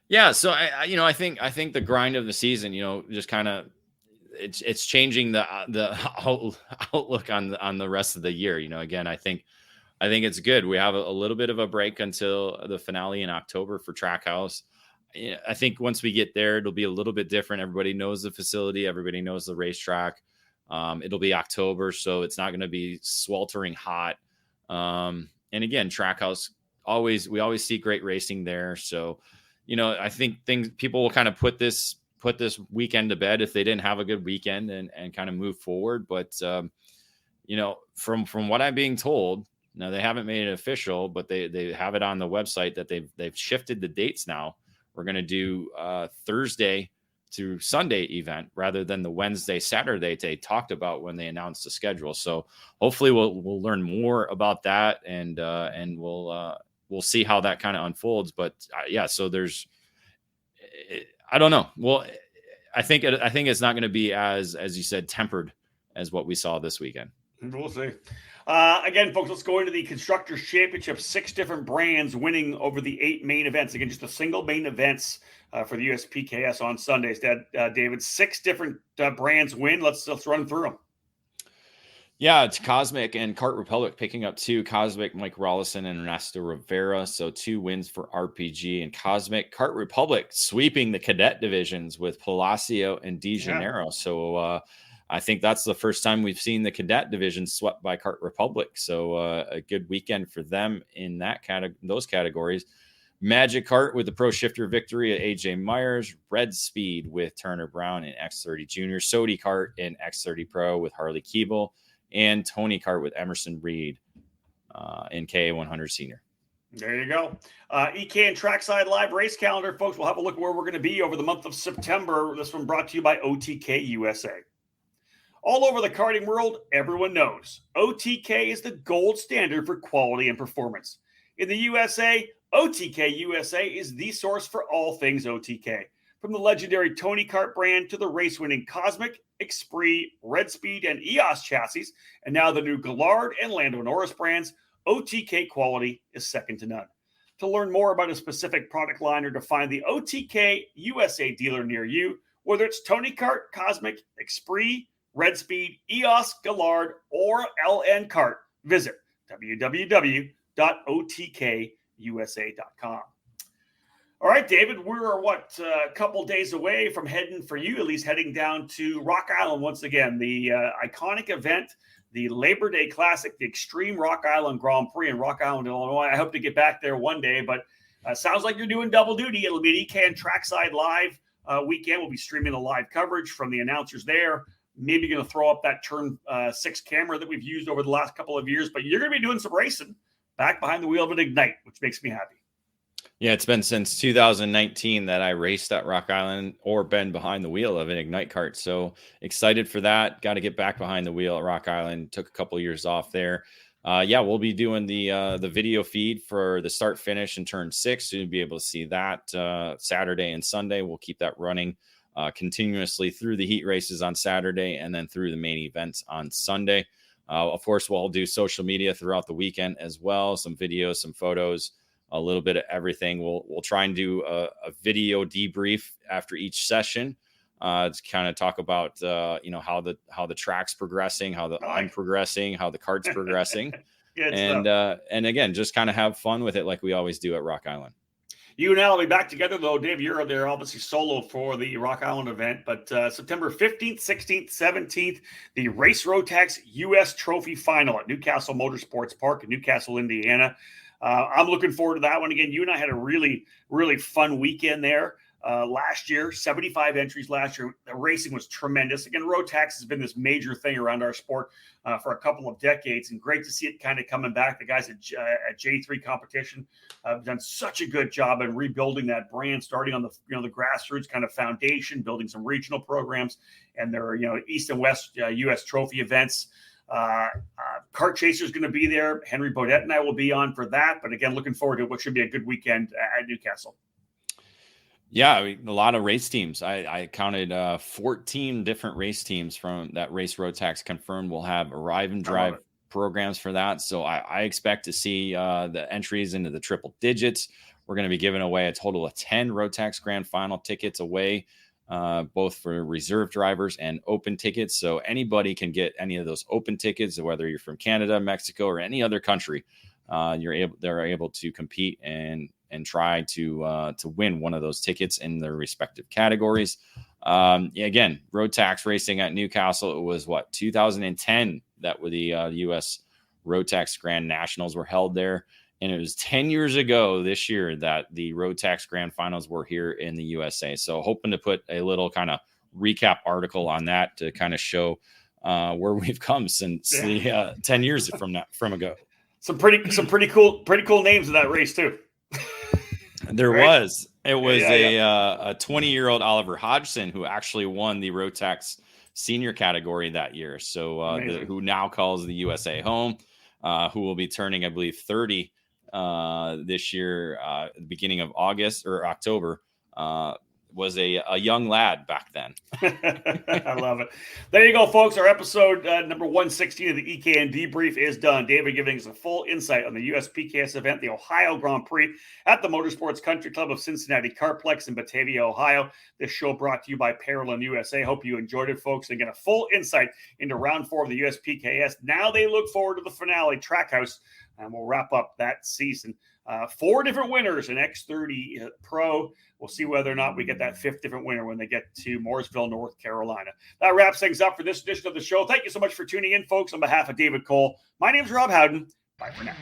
Yeah, so I think the grind of the season, you know, just kind of it's changing the outlook on the rest of the year. You know, again, I think it's good. We have a little bit of a break until the finale in October for Trackhouse. I think once we get there, it'll be a little bit different. Everybody knows the facility. Everybody knows the racetrack. It'll be October, so it's not going to be sweltering hot. And again, Trackhouse we always see great racing there. So, you know, I think people will kind of put this weekend to bed if they didn't have a good weekend and kind of move forward. But, you know, from what I'm being told, now they haven't made it official, but they have it on the website that they've shifted the dates now. We're going to do Thursday to Sunday event rather than the Wednesday, Saturday they talked about when they announced the schedule. So hopefully we'll learn more about that and we'll see how that kind of unfolds. But so I don't know. Well, I think it's not going to be as you said, tempered as what we saw this weekend. We'll see. Again, folks, let's go into the Constructors Championship. 6 different brands winning over the 8 main events. Again, just the single main events for the USPKS on Sundays. David, 6 different brands win. Let's run through them. Yeah, it's Cosmic and Kart Republic picking up 2. Cosmic, Mike Rollison and Ernesto Rivera. So 2 wins for RPG and Cosmic. Kart Republic sweeping the cadet divisions with Palacio and De Janeiro. Yeah. So I think that's the first time we've seen the cadet division swept by Kart Republic. So a good weekend for them in those categories. Magic Kart with the Pro Shifter victory at AJ Myers. Red Speed with Turner Brown and X30 Junior. Sodi Kart and X30 Pro with Harley Keeble. And Tony Kart with Emerson Reed in KA100 Senior. There you go. EKN Trackside Live Race Calendar, folks. We'll have a look at where we're going to be over the month of September. This one brought to you by OTK USA. All over the karting world, everyone knows OTK is the gold standard for quality and performance. In the USA, OTK USA is the source for all things OTK. From the legendary Tony Kart brand to the race-winning Cosmic, Esprit, Red Speed, and EOS chassis, and now the new Gallard and Lando Norris brands, OTK quality is second to none. To learn more about a specific product line or to find the OTK USA dealer near you, whether it's Tony Kart, Cosmic, Esprit, Red Speed, EOS, Gallard, or LN Kart, visit www.otkusa.com. All right, David, we're a couple days away from heading down to Rock Island once again, the iconic event, the Labor Day Classic, the Extreme Rock Island Grand Prix in Rock Island, Illinois. I hope to get back there one day, but sounds like you're doing double duty. It'll be an EKN Trackside Live weekend. We'll be streaming the live coverage from the announcers there. Maybe going to throw up that Turn 6 camera that we've used over the last couple of years, but you're going to be doing some racing back behind the wheel of an Ignite, which makes me happy. Yeah, it's been since 2019 that I raced at Rock Island or been behind the wheel of an Ignite kart. So excited for that. Got to get back behind the wheel at Rock Island. Took a couple of years off there. We'll be doing the video feed for the start finish in Turn 6. So you'll be able to see that Saturday and Sunday. We'll keep that running continuously through the heat races on Saturday and then through the main events on Sunday. Of course, we'll do social media throughout the weekend as well. Some videos, some photos, a little bit of everything. We'll try and do a video debrief after each session to kind of talk about how the track's progressing, how I'm progressing, how the kart's progressing, and again, just kind of have fun with it like we always do at Rock Island. You and I will be back together, though, Dave. You're there obviously solo for the Rock Island event, but September 15th, 16th, 17th, the Race Rotax U.S. Trophy Final at Newcastle Motorsports Park in Newcastle, Indiana. I'm looking forward to that one. Again, you and I had a really, really fun weekend there last year, 75 entries last year. The racing was tremendous. Again, Rotax has been this major thing around our sport for a couple of decades, and great to see it kind of coming back. The guys at J3 Competition have done such a good job in rebuilding that brand, starting on the grassroots kind of foundation, building some regional programs, and their East and West U.S. Trophy events. Kart Chaser is going to be there. Henry Bodette and I will be on for that. But again, looking forward to what should be a good weekend at Newcastle. Yeah, a lot of race teams. I counted 14 different race teams from that Race Rotax confirmed will have arrive and drive programs for that. So I expect to see the entries into the triple digits. We're going to be giving away a total of 10 Rotax Grand Final tickets away, both for reserve drivers and open tickets. So anybody can get any of those open tickets, whether you're from Canada, Mexico, or any other country. They're able to compete and try to win one of those tickets in their respective categories. Again, Rotax racing at Newcastle. It was 2010 that the U.S. Rotax Grand Nationals were held there. And it was 10 years ago this year that the Rotax Grand Finals were here in the USA. So hoping to put a little kind of recap article on that to kind of show where we've come since the 10 years from ago. Some pretty cool names in that race too. There was. It was a 20-year-old Oliver Hodgson who actually won the Rotax senior category that year. So who now calls the USA home, who will be turning, I believe, 30 this year, the beginning of August or October, was a young lad back then. I love it. There you go, folks. Our episode number 116 of the EKN Debrief is done. David giving us a full insight on the US PKS event, the Ohio Grand Prix at the Motorsports Country Club of Cincinnati Kartplex in Batavia, Ohio. This show brought to you by Parallel USA. Hope you enjoyed it, folks. And get a full insight into round 4 of the US PKS. Now they look forward to the finale, Trackhouse, and we'll wrap up that season. 4 different winners in X30 Pro. We'll see whether or not we get that 5th different winner when they get to Mooresville, North Carolina. That wraps things up for this edition of the show. Thank you so much for tuning in, folks. On behalf of David Cole, my name is Rob Howden. Bye for now.